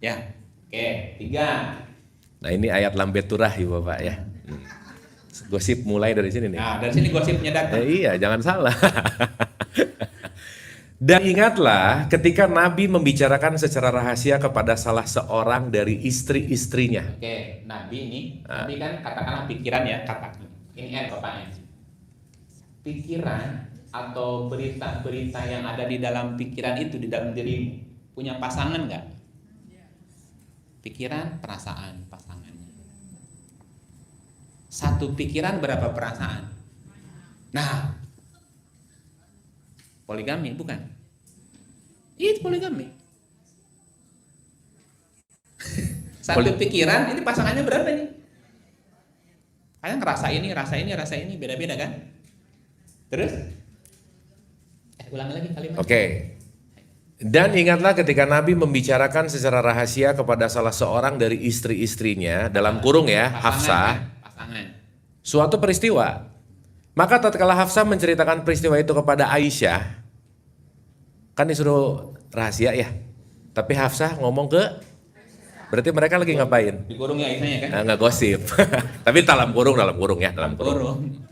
Ya, oke, 3. Nah ini ayat lambe turah ya Bapak ya. Gosip mulai dari sini nih. Nah, dari sini gosipnya datang. Iya, jangan salah. Dan ingatlah ketika Nabi membicarakan secara rahasia kepada salah seorang dari istri-istrinya. Oke, Nabi ini, Nabi kan katakanlah pikiran ya, katakan. Ini bapaknya. Pikiran atau berita-berita yang ada di dalam pikiran itu, di dalam dirimu, punya pasangan nggak? Pikiran, perasaan, pasangannya. Satu pikiran berapa perasaan? Nah, poligami bukan? Itu poligami. Satu pikiran, ini pasangannya berapa nih? Kalian rasa ini, beda-beda kan? Terus? Ulang lagi kalimat. Oke. Dan ingatlah ketika Nabi membicarakan secara rahasia kepada salah seorang dari istri-istrinya, dalam kurung ya, Hafsah, suatu peristiwa. Maka tatkala Hafsah menceritakan peristiwa itu kepada Aisyah, kan disuruh rahasia ya. Tapi Hafsah ngomong ke, berarti mereka lagi ngapain? Di kurung ya Aisyahnya kan? Nah, nggak gosip. Tapi dalam kurung ya, dalam kurung.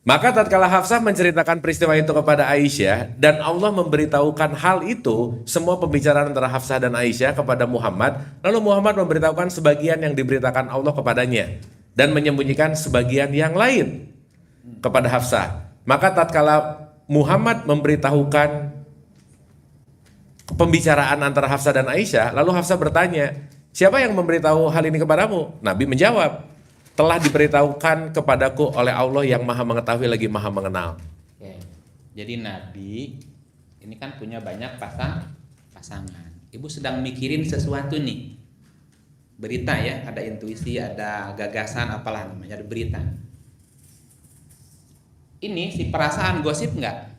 Maka tatkala Hafsah menceritakan peristiwa itu kepada Aisyah dan Allah memberitahukan hal itu, semua pembicaraan antara Hafsah dan Aisyah kepada Muhammad, lalu Muhammad memberitahukan sebagian yang diberitakan Allah kepadanya dan menyembunyikan sebagian yang lain kepada Hafsah. Maka tatkala Muhammad memberitahukan pembicaraan antara Hafsah dan Aisyah, lalu Hafsah bertanya, siapa yang memberitahu hal ini kepadamu? Nabi menjawab, telah diberitahukan kepadaku oleh Allah yang Maha mengetahui lagi Maha mengenal. Oke. Jadi Nabi ini kan punya banyak pasangan. Ibu sedang mikirin sesuatu nih. Berita ya, ada intuisi, ada gagasan, apalah namanya, ada berita. Ini si perasaan gosip nggak?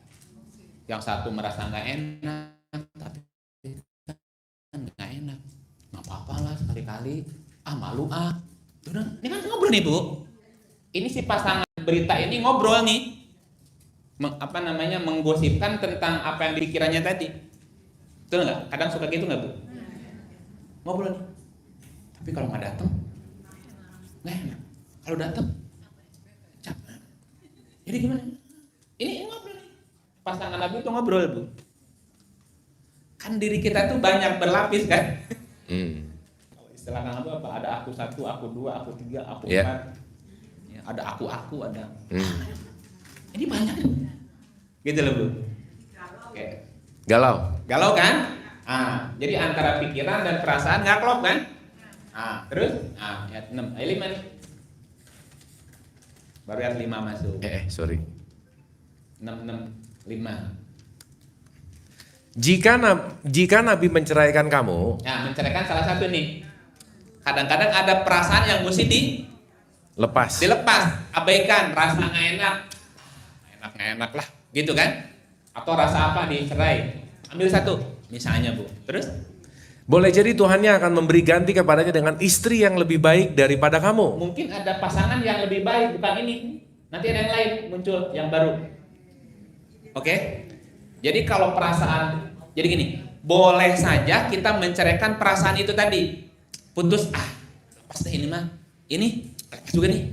Yang satu merasa nggak enak, tapi kan nggak enak. Nggak apa-apa lah sekali-kali. Malu Udah, ini kan ngobrol nih Bu. Ini si pasangan berita ini ngobrol nih, menggosipkan tentang apa yang dipikirannya tadi. Betul nggak? Kadang suka gitu nggak Bu? Ngobrol nih. Tapi kalau nggak datang, nggak enak. Kalau datang, capek. Jadi gimana? Ini ngobrol nih. Pasangan Nabi itu ngobrol Bu. Kan diri kita tuh banyak berlapis kan? Istilah Kang Abu apa? Ada aku 1, aku 2, aku 3, aku 4. Ya, ada aku, ada. Ini banyak. Gitu loh Bu. Oke. Galau kan? Jadi antara pikiran dan perasaan nggak klop kan? Terus? Ayat 6, ayat 5 nih. Baru ayat 5 masuk. Sorry. 6, 5. Jika Nabi menceraikan kamu, menceraikan salah satu nih. Kadang-kadang ada perasaan yang mesti dilepas, abaikan, rasa nggak enak lah, gitu kan? Atau rasa apa nih cerai? Ambil satu, misalnya Bu. Terus? Boleh jadi Tuhannya akan memberi ganti kepadanya dengan istri yang lebih baik daripada kamu. Mungkin ada pasangan yang lebih baik, bukan ini. Nanti ada yang lain muncul, yang baru. Oke? Jadi kalau perasaan, jadi gini, boleh saja kita menceraikan perasaan itu tadi. Putus, pasti ini mah, ini juga nih.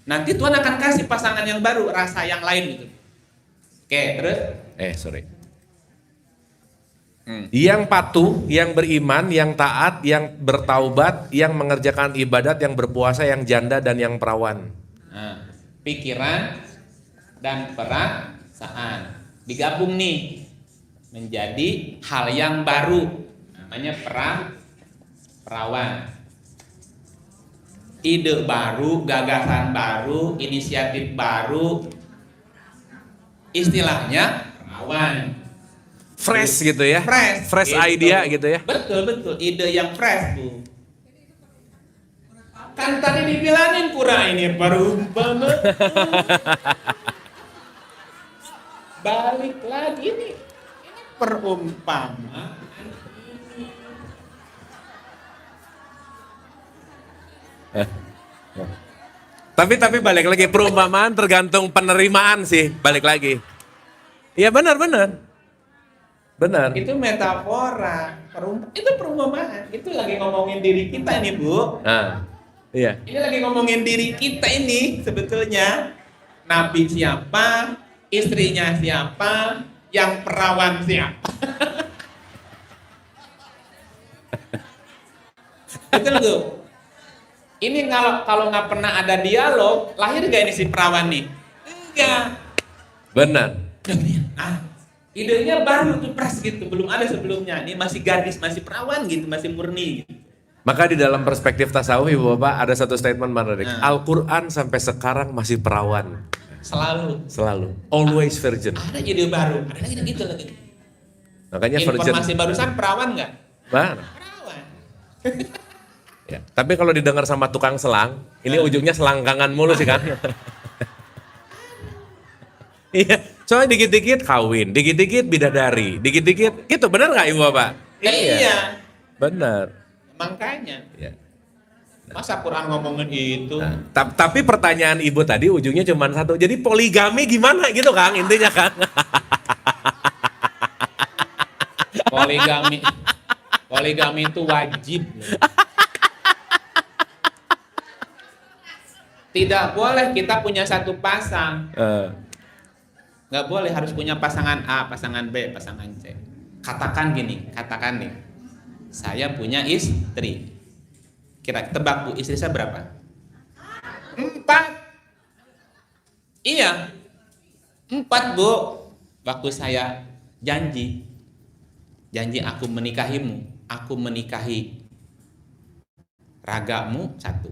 Nanti Tuhan akan kasih pasangan yang baru, rasa yang lain gitu. Oke, terus? Sorry. Yang patuh, yang beriman, yang taat, yang bertaubat, yang mengerjakan ibadat, yang berpuasa, yang janda dan yang perawan. Nah, pikiran dan perasaan digabung nih menjadi hal yang baru, namanya perawan. Ide baru, gagasan baru, inisiatif baru, istilahnya perawan. Fresh gitu ya, fresh gitu. idea gitu ya. Betul, ide yang fresh Bu. Kan tadi dibilangin pura ini perumpamaan. Balik lagi nih, ini perumpamaan. Tapi balik lagi, perumpamaan tergantung penerimaan sih, balik lagi. Iya benar. Itu metafora, itu perumpamaan. Itu lagi ngomongin diri kita nih Bu. Nah, iya. Ini lagi ngomongin diri kita ini sebetulnya. Nabi siapa, istrinya siapa, yang perawan siapa. Betul tuh. Ini kalau nggak pernah ada dialog, lahir gak ini si perawan nih? Enggak. Benar. Idenya baru tuh pres gitu, belum ada sebelumnya. Ini masih gadis, masih perawan gitu, masih murni gitu. Maka di dalam perspektif tasawuf Ibu Bapak ada satu statement menarik. Al-Quran sampai sekarang masih perawan. Selalu. Always virgin. Ada ide baru, ada lagi gitu lagi. Makanya virgin. Informasi barusan perawan nggak? Mana? Perawan. Ya. Tapi kalau didengar sama tukang selang, ini ujungnya selangkangan mulu sih kan. Iya, soalnya dikit-dikit kawin, dikit-dikit bidadari, dikit-dikit gitu, benar nggak Ibu Bapak? Iya. Benar. Makanya. Ya. Masa Quran ngomongin itu? Nah, tapi pertanyaan Ibu tadi ujungnya cuma satu. Jadi poligami gimana gitu Kang intinya Kang? Poligami itu wajib. Tidak boleh kita punya satu pasang. Nggak boleh, harus punya pasangan A, pasangan B, pasangan C. Katakan nih, saya punya istri. Kira tebak Bu, istri saya berapa? 4. Iya, 4 Bu. Waktu saya janji aku menikahimu, aku menikahi ragamu 1.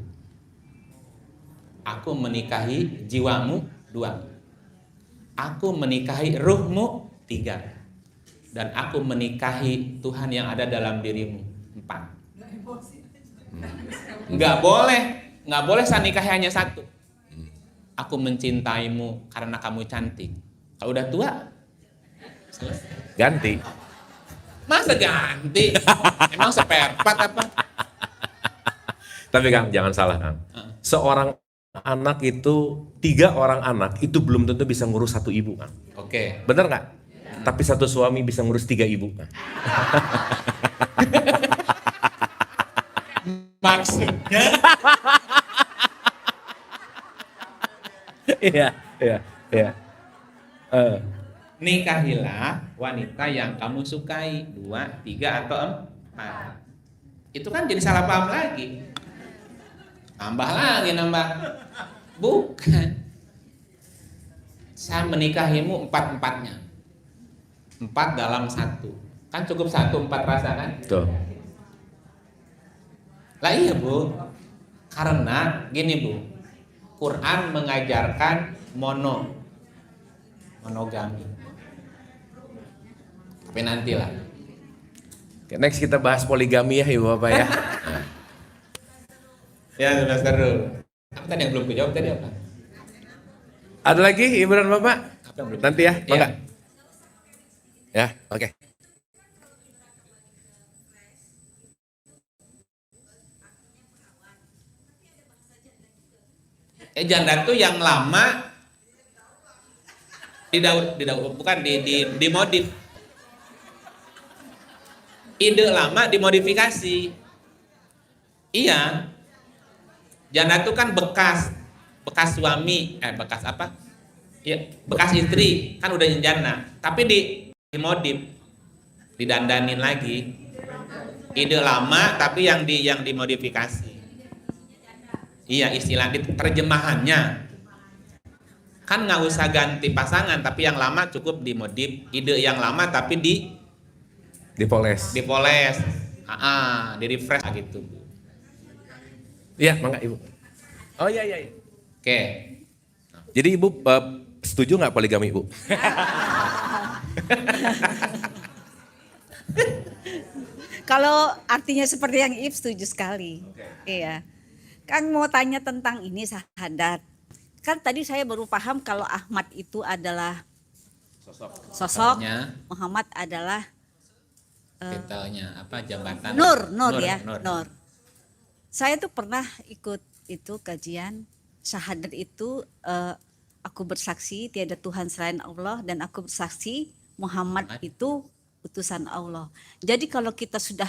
Aku menikahi jiwamu 2. Aku menikahi ruhmu 3. Dan aku menikahi Tuhan yang ada dalam dirimu 4. Nggak boleh saya nikahi hanya 1. Aku mencintaimu karena kamu cantik. Kalau udah tua, selesai. Ganti. Masa ganti? Emang spare part apa? Tapi Kang, jangan salah Kang. Seorang anak itu, 3 orang anak itu belum tentu bisa ngurus 1 ibu Kang. Oke. Bener nggak? Tapi 1 suami bisa ngurus 3 ibu Kang. Maksudnya? Iya. Nikahilah wanita yang kamu sukai 2, 3 atau 4. Itu kan jadi salah paham lagi. Nambah. Bukan. Saya menikahimu 4-4-nya. 4 dalam 1. Kan cukup 1 4 rasa kan? Tuh. Lah iya Bu. Karena gini Bu. Quran mengajarkan monogami. Tapi nantilah. Next kita bahas poligami ya Ibu Bapak ya. Ya sudah seru. Apa tadi yang belum kujawab tadi apa? Ada lagi Ibu dan Bapak? Apa yang belum? Nanti ya, Iya. Mangga. Ya, oke. Janda tuh yang lama bukan dimodif. Ide lama dimodifikasi. Iya. Janda tuh kan bekas suami, bekas apa? Ya, bekas istri, kan udah janda, tapi dimodif, didandanin lagi. Ide lama tapi yang dimodifikasi. Iya, istilah terjemahannya. Kan nggak usah ganti pasangan, tapi yang lama cukup dimodif. Ide yang lama tapi Dipoles. di refresh gitu, Bu. Iya, mangga Ibu. Oh iya. Oke. Jadi Ibu setuju nggak poligami Ibu? Kalau artinya seperti yang Ib setuju sekali. Iya. Kang mau tanya tentang ini syahadat. Kan tadi saya baru paham kalau Ahmad itu adalah sosok, Titelnya, Muhammad adalah titelnya apa, jabatan? Nur ya, Nur. Saya tuh pernah ikut itu kajian syahadat itu, aku bersaksi tiada Tuhan selain Allah dan aku bersaksi Muhammad itu utusan Allah. Jadi kalau kita sudah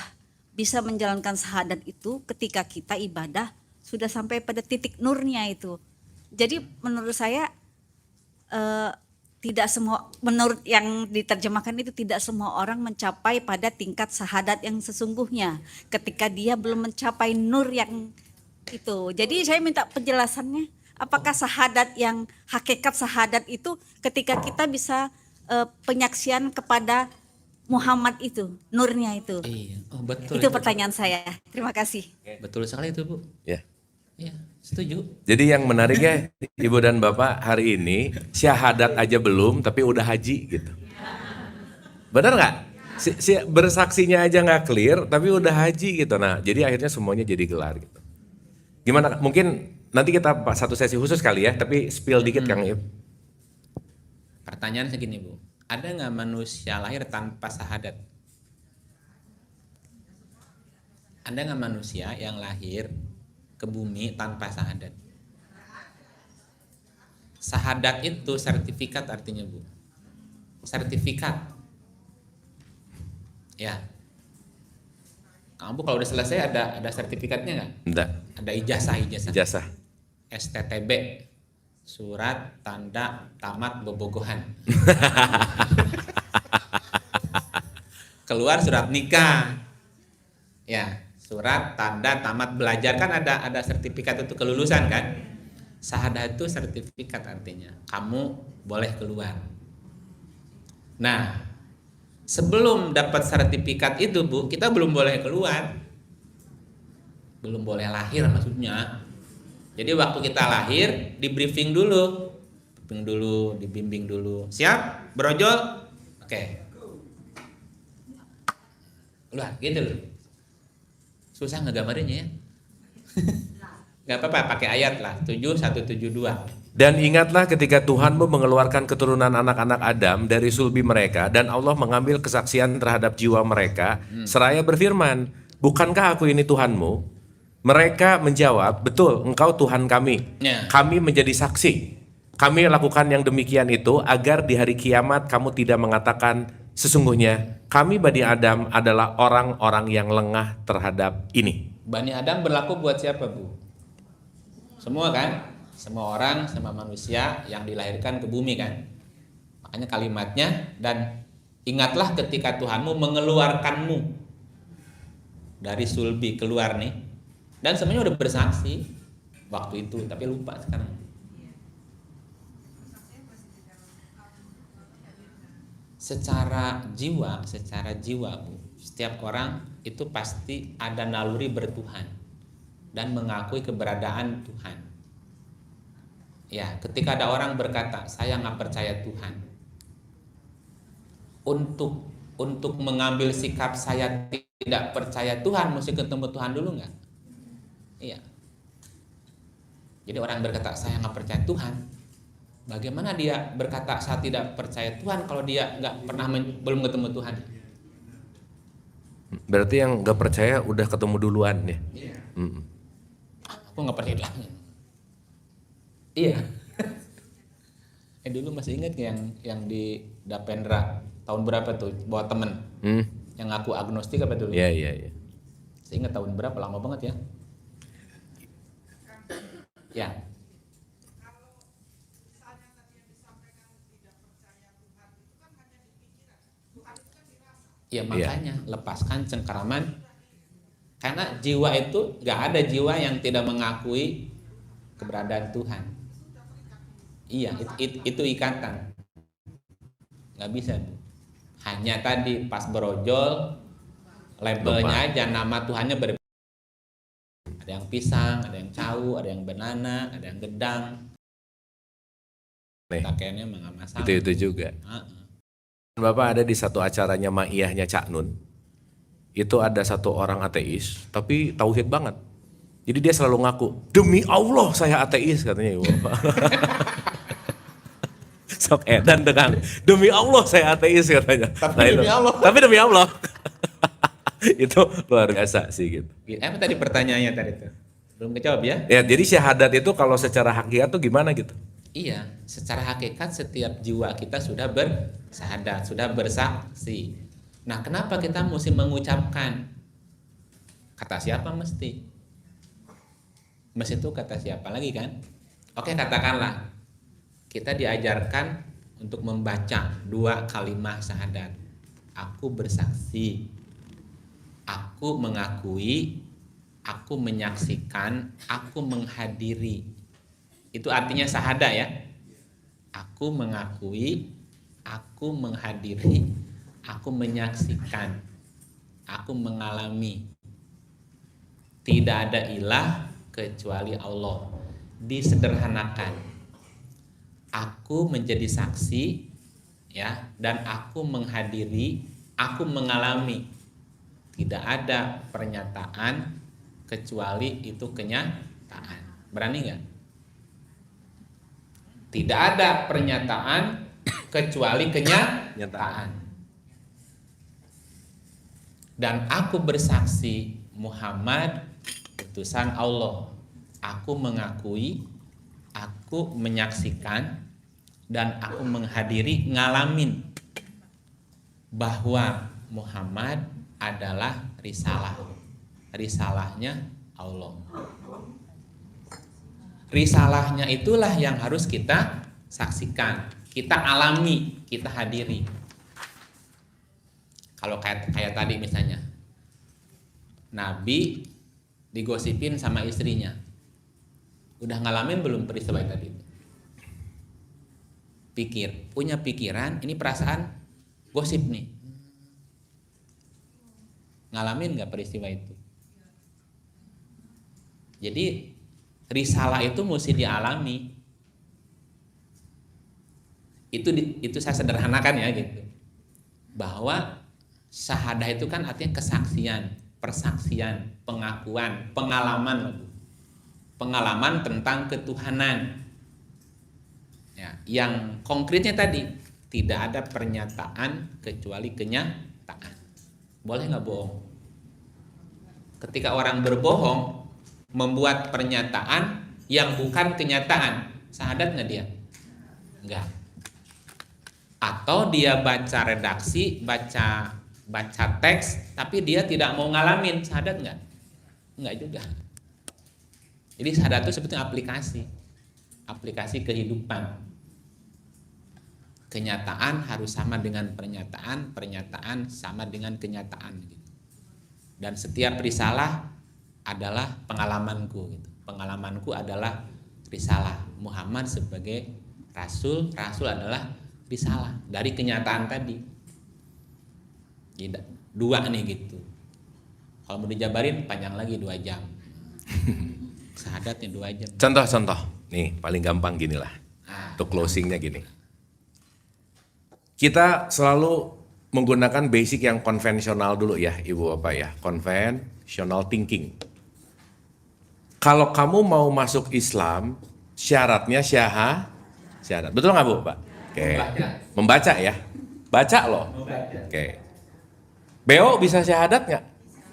bisa menjalankan syahadat itu ketika kita ibadah sudah sampai pada titik nurnya itu. Jadi menurut saya tidak semua, menurut yang diterjemahkan itu tidak semua orang mencapai pada tingkat syahadat yang sesungguhnya ketika dia belum mencapai nur yang itu. Jadi saya minta penjelasannya, apakah syahadat yang hakikat syahadat itu ketika kita bisa penyaksian kepada Muhammad itu, nurnya itu. Iya, oh betul. Itu pertanyaan saya. Terima kasih. Betul sekali itu, Bu. Ya. Iya, setuju. Jadi yang menariknya Ibu dan Bapak hari ini syahadat aja belum tapi udah haji gitu. Benar nggak? Bersaksinya aja nggak clear tapi udah haji gitu. Nah jadi akhirnya semuanya jadi gelar gitu. Gimana? Mungkin nanti kita satu sesi khusus kali ya, tapi spill dikit Kang Ib. Pertanyaan segini, Bu. Ada nggak manusia lahir tanpa syahadat? Ada nggak manusia yang lahir ke bumi tanpa syahadat? Syahadat itu sertifikat artinya, Bu. Sertifikat. Ya. Kamu kalau udah selesai ada sertifikatnya nggak? Enggak. Ada ijazah. Ijazah. STTB. Surat tanda tamat bobogohan. Keluar surat nikah. Ya, surat tanda tamat belajar, kan ada sertifikat itu kelulusan kan? Syahadat itu sertifikat artinya kamu boleh keluar. Nah, sebelum dapat sertifikat itu, Bu, kita belum boleh keluar. Belum boleh lahir maksudnya. Jadi waktu kita lahir di briefing dulu. Dibimbing dulu. Siap? Brojol? Oke. Keluar, gitu loh. Susah ngegambarinnya ya. Gak apa-apa, pakai ayat lah. 7172. Dan ingatlah ketika Tuhanmu mengeluarkan keturunan anak-anak Adam dari sulbi mereka dan Allah mengambil kesaksian terhadap jiwa mereka seraya berfirman, bukankah aku ini Tuhanmu? Mereka menjawab, betul, engkau Tuhan kami. Ya. Kami menjadi saksi. Kami lakukan yang demikian itu agar di hari kiamat kamu tidak mengatakan, sesungguhnya kami Bani Adam adalah orang-orang yang lengah terhadap ini. Bani Adam berlaku buat siapa, Bu? Semua kan? Semua orang, semua manusia yang dilahirkan ke bumi kan? Makanya kalimatnya, dan ingatlah ketika Tuhanmu mengeluarkanmu dari sulbi, keluar nih. Dan semuanya udah bersaksi waktu itu, tapi lupa sekarang. Secara jiwa, Bu, setiap orang itu pasti ada naluri bertuhan dan mengakui keberadaan Tuhan. Ya, ketika ada orang berkata, saya nggak percaya Tuhan, untuk mengambil sikap saya tidak percaya Tuhan, mesti ketemu Tuhan dulu nggak? Iya. Jadi orang berkata, saya nggak percaya Tuhan, Bagaimana dia berkata saya tidak percaya Tuhan kalau dia nggak pernah belum ketemu Tuhan? Berarti yang nggak percaya udah ketemu duluan ya? Iya. Mm. Aku nggak percaya lagi. Iya. Dulu masih ingat yang di Dapendra tahun berapa tuh bawa temen yang ngaku agnostik apa dulu? Iya, iya, iya. Saya ingat tahun berapa, lama banget ya. Ya. Ya makanya lepaskan cengkeraman, karena jiwa itu nggak ada jiwa yang tidak mengakui keberadaan Tuhan. Iya, itu ikatan, nggak bisa. Hanya tadi pas berojol labelnya aja, nama Tuhannya berbeda. Ada yang pisang, ada yang cau, ada yang banana, ada yang gedang. Pakaiannya nggak masalah. Itu juga. Bapak ada di satu acaranya maiyahnya Cak Nun, itu ada satu orang ateis, tapi tauhid banget. Jadi dia selalu ngaku, demi Allah saya ateis katanya ibu bapak. Sok edan dengan, demi Allah saya ateis katanya. Tapi demi Allah. Tapi demi Allah. Itu luar biasa sih gitu. Apa tadi pertanyaannya tadi tuh? Belum kejawab ya? Ya jadi syahadat itu kalau secara hakikat tuh gimana gitu? Iya, secara hakikat setiap jiwa kita sudah bersyahadat, sudah bersaksi. Nah, kenapa kita mesti mengucapkan? Kata siapa mesti? Mesti itu kata siapa lagi kan? Oke, katakanlah kita diajarkan untuk membaca 2 kalimat syahadat. Aku bersaksi, aku mengakui, aku menyaksikan, aku menghadiri. Itu artinya syahadat ya. Aku mengakui, aku menghadiri, aku menyaksikan, aku mengalami. Tidak ada ilah kecuali Allah. Disederhanakan. Aku menjadi saksi ya, dan aku menghadiri, aku mengalami. Tidak ada pernyataan kecuali itu kenyataan. Berani nggak? Tidak ada pernyataan kecuali kenyataan. Dan aku bersaksi Muhammad utusan Allah. Aku mengakui, aku menyaksikan, dan aku menghadiri, ngalamin bahwa Muhammad adalah risalah. Risalahnya Allah. Risalahnya itulah yang harus kita saksikan, kita alami, kita hadiri. Kalau kayak tadi misalnya, Nabi digosipin sama istrinya, udah ngalamin belum peristiwa tadi? Punya pikiran, ini perasaan gosip nih. Ngalamin nggak peristiwa itu? Jadi risalah itu mesti dialami. Itu saya sederhanakan ya gitu. Bahwa syahadah itu kan artinya kesaksian, persaksian, pengakuan, pengalaman. Pengalaman tentang ketuhanan. Ya, yang konkretnya tadi tidak ada pernyataan kecuali kenyataan. Boleh nggak bohong? Ketika orang berbohong, membuat pernyataan yang bukan kenyataan, syahadat nggak dia? Enggak. Atau dia baca redaksi, baca teks, tapi dia tidak mau ngalamin, syahadat nggak? Enggak juga. Jadi syahadat itu sebetulnya aplikasi kehidupan. Kenyataan harus sama dengan pernyataan, pernyataan sama dengan kenyataan. Dan setiap risalah adalah pengalamanku gitu. Pengalamanku adalah risalah. Muhammad sebagai rasul adalah risalah dari kenyataan tadi. Jadi, 2 nih gitu. Kalau mau dijabarin panjang lagi 2 jam. Syahadatnya 2 jam. Contoh-contoh. Nih, paling gampang gini lah. Untuk closingnya gini. Kita selalu menggunakan basic yang konvensional dulu ya, Ibu Bapak ya. Conventional thinking. Kalau kamu mau masuk Islam, syaratnya Syahadat. Betul nggak Bu, Pak? Oke. Membaca ya. Baca loh. Oke. Beo bisa syahadat nggak?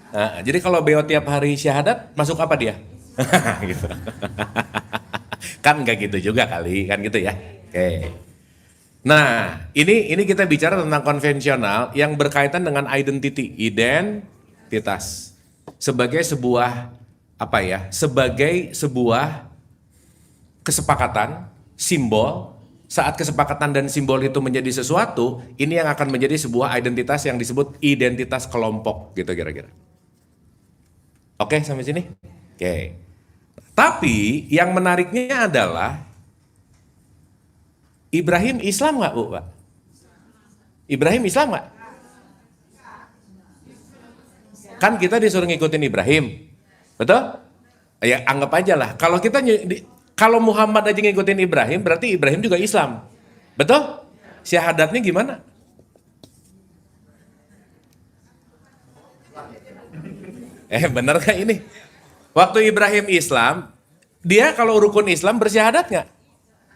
Nah, jadi kalau Beo tiap hari syahadat, masuk apa dia? Gitu. Kan nggak gitu juga kali, kan gitu ya. Oke. Nah, ini kita bicara tentang konvensional yang berkaitan dengan identitas. Sebagai sebuah apa ya? Sebagai sebuah kesepakatan, simbol. Saat kesepakatan dan simbol itu menjadi sesuatu, ini yang akan menjadi sebuah identitas yang disebut identitas kelompok gitu kira-kira. Oke, sampai sini? Oke. Tapi yang menariknya adalah Ibrahim Islam nggak, Bu, Pak? Ibrahim Islam nggak? Kan kita disuruh ngikutin Ibrahim, betul? Ya anggap aja lah. Kalau Muhammad aja ngikutin Ibrahim, berarti Ibrahim juga Islam, betul? Syahadatnya gimana? Bener gak ini? Waktu Ibrahim Islam, dia kalau rukun Islam bersyahadat nggak?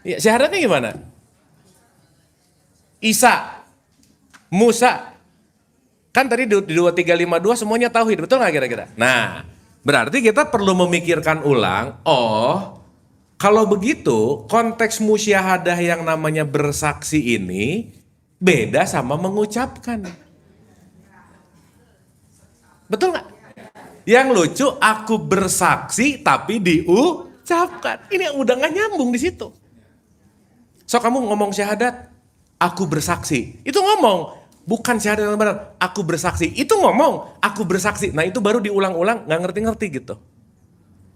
Ya, syahadatnya gimana? Isa, Musa, kan tadi di 2352 semuanya tauhid, betul nggak kira-kira? Nah, berarti kita perlu memikirkan ulang, kalau begitu konteks musyahadah yang namanya bersaksi ini beda sama mengucapkan. Betul nggak? Yang lucu aku bersaksi tapi diucapkan. Ini udah nggak nyambung di situ. So kamu ngomong syahadat, aku bersaksi. Itu ngomong, bukan syahadat yang benar. Aku bersaksi. Itu ngomong, aku bersaksi. Nah itu baru diulang-ulang, nggak ngerti-ngerti gitu.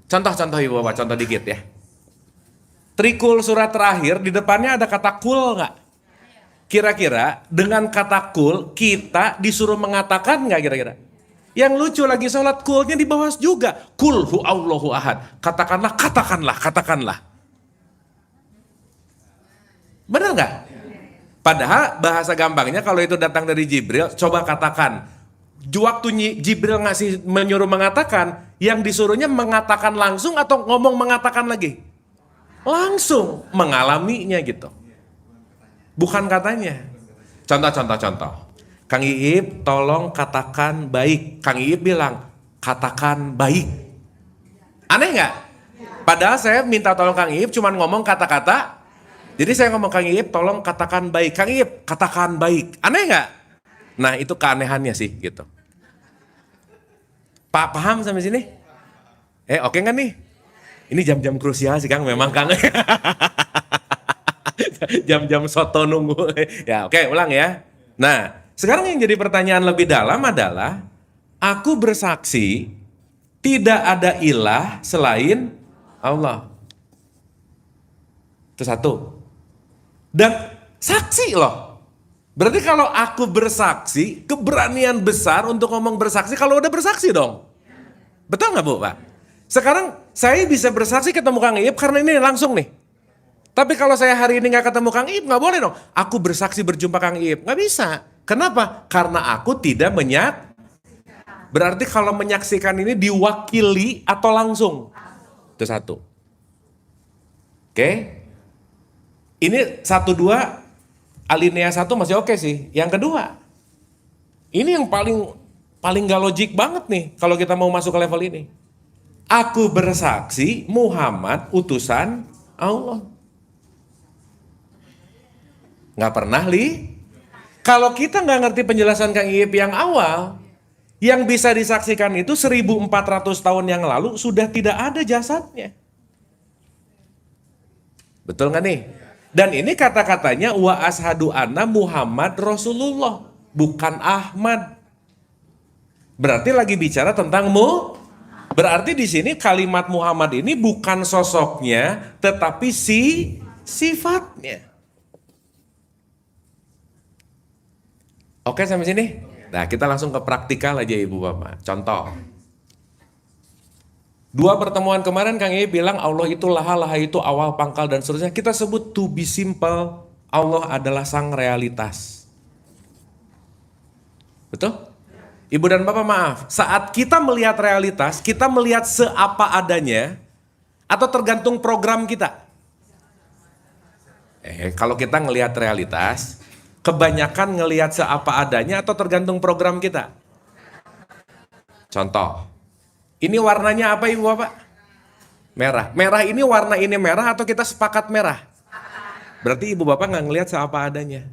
Contoh-contoh Ibu Bapak, contoh dikit ya. Trikul surat terakhir di depannya ada kata kul nggak? Kira-kira dengan kata kul kita disuruh mengatakan nggak kira-kira? Yang lucu lagi sholat kulnya di bawah juga. Kul hu Allahu ahad. Katakanlah. Benar nggak? Padahal bahasa gampangnya kalau itu datang dari Jibril, coba katakan. Waktu Jibril menyuruh mengatakan, yang disuruhnya mengatakan langsung atau ngomong mengatakan lagi? Langsung mengalaminya gitu. Bukan katanya. Contoh. Kang Iip tolong katakan baik. Kang Iip bilang katakan baik. Aneh nggak? Padahal saya minta tolong Kang Iip cuman ngomong kata-kata. Jadi saya ngomong Kang Iip tolong katakan baik. Kang Iip katakan baik. Aneh nggak? Nah itu keanehannya sih gitu. Pak paham sampai sini? Oke nggak nih? Ini jam-jam krusial sih Kang, memang Kang. Jam-jam soto nunggu. Ya oke, ulang ya. Nah, sekarang yang jadi pertanyaan lebih dalam adalah, aku bersaksi tidak ada ilah selain Allah. Itu satu. Dan saksi loh. Berarti kalau aku bersaksi, keberanian besar untuk ngomong bersaksi kalau udah bersaksi dong. Betul nggak Bu, Pak? Sekarang saya bisa bersaksi ketemu Kang Iip karena ini langsung nih. Tapi kalau saya hari ini nggak ketemu Kang Iip, nggak boleh dong. Aku bersaksi berjumpa Kang Iip, nggak bisa. Kenapa? Karena aku tidak Berarti kalau menyaksikan ini diwakili atau langsung. Itu satu. Oke. Ini 1-2 alinea 1 masih oke sih. Yang kedua, ini yang paling gak logik banget nih kalau kita mau masuk ke level ini. Aku bersaksi Muhammad utusan Allah. Nggak pernah Kalau kita nggak ngerti penjelasan Kang Iip yang awal, yang bisa disaksikan itu 1400 tahun yang lalu sudah tidak ada jasadnya. Betul nggak nih? Dan ini kata-katanya wa ashadu anna Muhammad Rasulullah, bukan Ahmad. Berarti lagi bicara tentang Berarti di sini kalimat Muhammad ini bukan sosoknya, tetapi sifatnya. Oke sampai sini? Nah kita langsung ke praktikal aja Ibu Bapak. Contoh. 2 pertemuan kemarin Kang Iip bilang Allah itu laha itu awal pangkal dan seterusnya. Kita sebut to be simple, Allah adalah sang realitas. Betul? Ibu dan Bapak maaf, saat kita melihat realitas, kita melihat seapa adanya atau tergantung program kita? Kalau kita ngelihat realitas, kebanyakan ngelihat seapa adanya atau tergantung program kita. Contoh, ini warnanya apa Ibu Bapak? Merah. Merah ini warna ini merah atau kita sepakat merah? Berarti Ibu Bapak nggak ngelihat seapa adanya.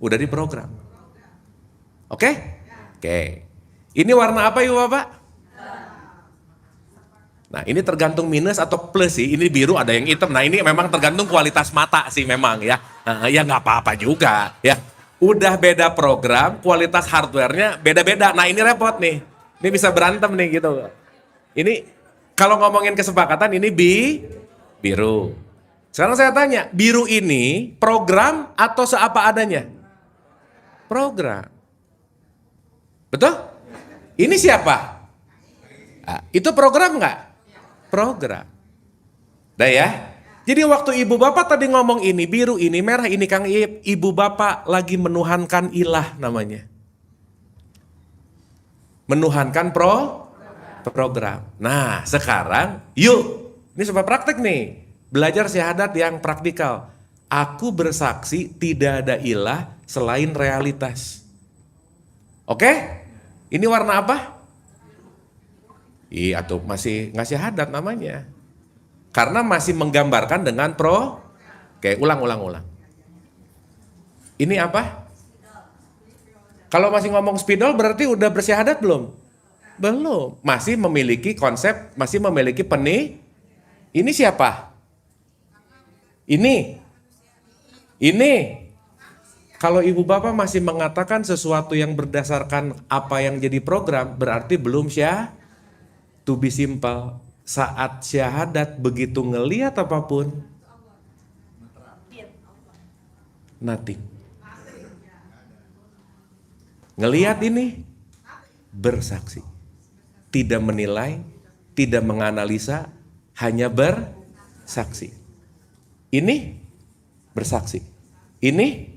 Udah diprogram. Oke? Oke. Ini warna apa Ibu Bapak? Nah ini tergantung minus atau plus sih. Ini biru ada yang hitam. Nah ini memang tergantung kualitas mata sih memang ya. Ya nggak apa-apa juga ya. Udah beda program, kualitas hardwarenya beda-beda. Nah ini repot nih. Ini bisa berantem nih gitu. Ini kalau ngomongin kesepakatan ini biru. Sekarang saya tanya, biru ini program atau seapa adanya? Program. Betul? Ini siapa? Nah, itu program nggak? Program. Dah ya. Jadi waktu ibu bapak tadi ngomong ini biru, ini merah, ini Kang Iip, ibu bapak lagi menuhankan ilah namanya. Menuhankan program. Nah sekarang yuk, ini coba praktek nih. Belajar syahadat yang praktikal. Aku bersaksi tidak ada ilah selain realitas. Oke? Ini warna apa? Iya tuh masih ngasih syahadat namanya. Karena masih menggambarkan dengan Oke, ulang. Ini apa? Kalau masih ngomong spidol berarti udah bersyahadat belum? Belum. Masih memiliki konsep, masih memiliki Ini siapa? Ini. Kalau ibu bapak masih mengatakan sesuatu yang berdasarkan apa yang jadi program, berarti belum to be simple. Saat syahadat begitu ngelihat apapun, nothing. Ngelihat ini, bersaksi. Tidak menilai, tidak menganalisa, hanya bersaksi. Ini bersaksi. Ini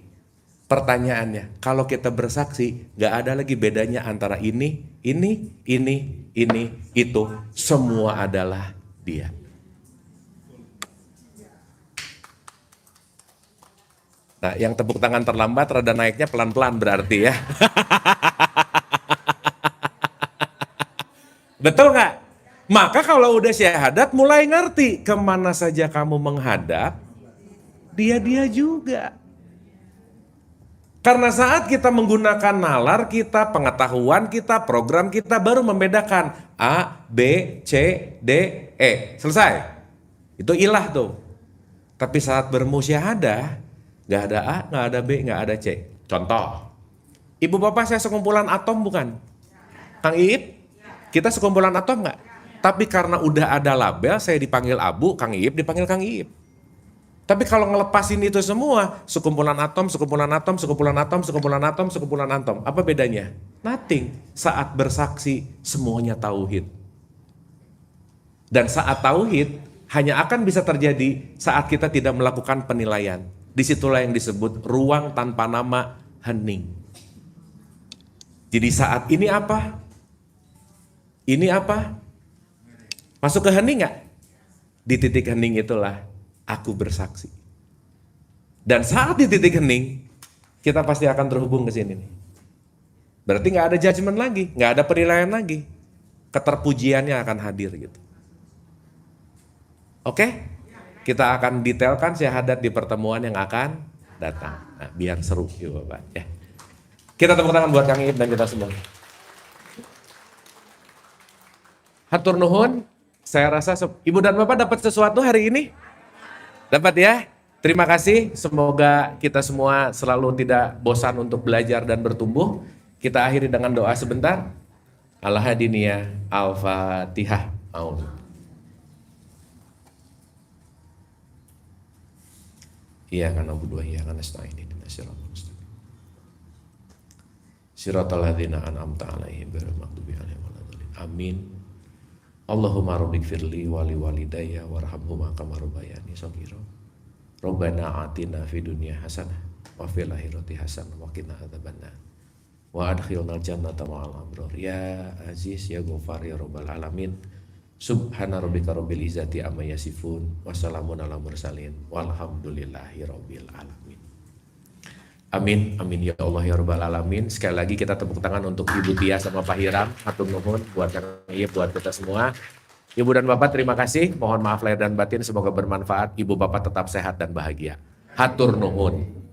pertanyaannya, kalau kita bersaksi, gak ada lagi bedanya antara ini, itu. Semua adalah dia. Nah, yang tepuk tangan terlambat, rada naiknya pelan-pelan berarti ya. Betul nggak? Maka kalau udah syahadat mulai ngerti kemana saja kamu menghadap, dia juga. Karena saat kita menggunakan nalar kita, pengetahuan kita, program kita baru membedakan A, B, C, D, E. Selesai. Itu ilah tuh. Tapi saat bermusyahadah, nggak ada A, nggak ada B, nggak ada C. Contoh, ibu bapak saya sekumpulan atom bukan? Kang Iip, kita sekumpulan atom nggak? Tapi karena udah ada label, saya dipanggil Abu, Kang Iip dipanggil Kang Iip. Tapi kalau ngelepasin itu semua, sekumpulan atom, apa bedanya? Nothing. Saat bersaksi, semuanya tauhid. Dan saat tauhid, hanya akan bisa terjadi saat kita tidak melakukan penilaian. Disitulah yang disebut ruang tanpa nama, hening. Jadi saat ini apa? Ini apa? Masuk ke hening nggak? Di titik hening itulah aku bersaksi. Dan saat di titik hening, kita pasti akan terhubung ke sini nih. Berarti nggak ada judgement lagi, nggak ada penilaian lagi. Keterpujiannya akan hadir gitu. Oke? Kita akan detailkan syahadat di pertemuan yang akan datang. Nah, biar seru ya Bapak ya. Kita tepuk tangan buat Kang Iip dan kita semua. Hatur nuhun, saya rasa Ibu dan Bapak dapat sesuatu hari ini? Dapat ya? Terima kasih, semoga kita semua selalu tidak bosan untuk belajar dan bertumbuh. Kita akhiri dengan doa sebentar. Al-Hadiniyah, Al-Fatihah. Iya kan Abu Dua, iya kan Nasta'in ini Siratal Mustaqim. Siratal ladzina an'amta 'alaihim ghairil maghdubi 'alaihim waladdallin. Amin. Allahumma rabbighfirli wa liwalidayya warhamhuma kama rabbayani shaghira. Rabbana atina fid dunya hasanah wa fil akhirati hasanah wa qina adzabannar. Wa adkhilnal jannata ma'al abrar. Ya Aziz ya Ghaffar ya Rabbal alamin. Subhana rabbika rabbil izzati amma yasifun. Wassalamun ala mursalin. Walhamdulillahi rabbil alamin. Amin, amin ya Allah ya Rabbal Alamin. Sekali lagi kita tepuk tangan untuk Ibu Tia sama Pak Hiram. Hatur nuhun buat buat kita semua. Ibu dan Bapak terima kasih. Mohon maaf lahir dan batin, semoga bermanfaat. Ibu Bapak tetap sehat dan bahagia. Hatur nuhun.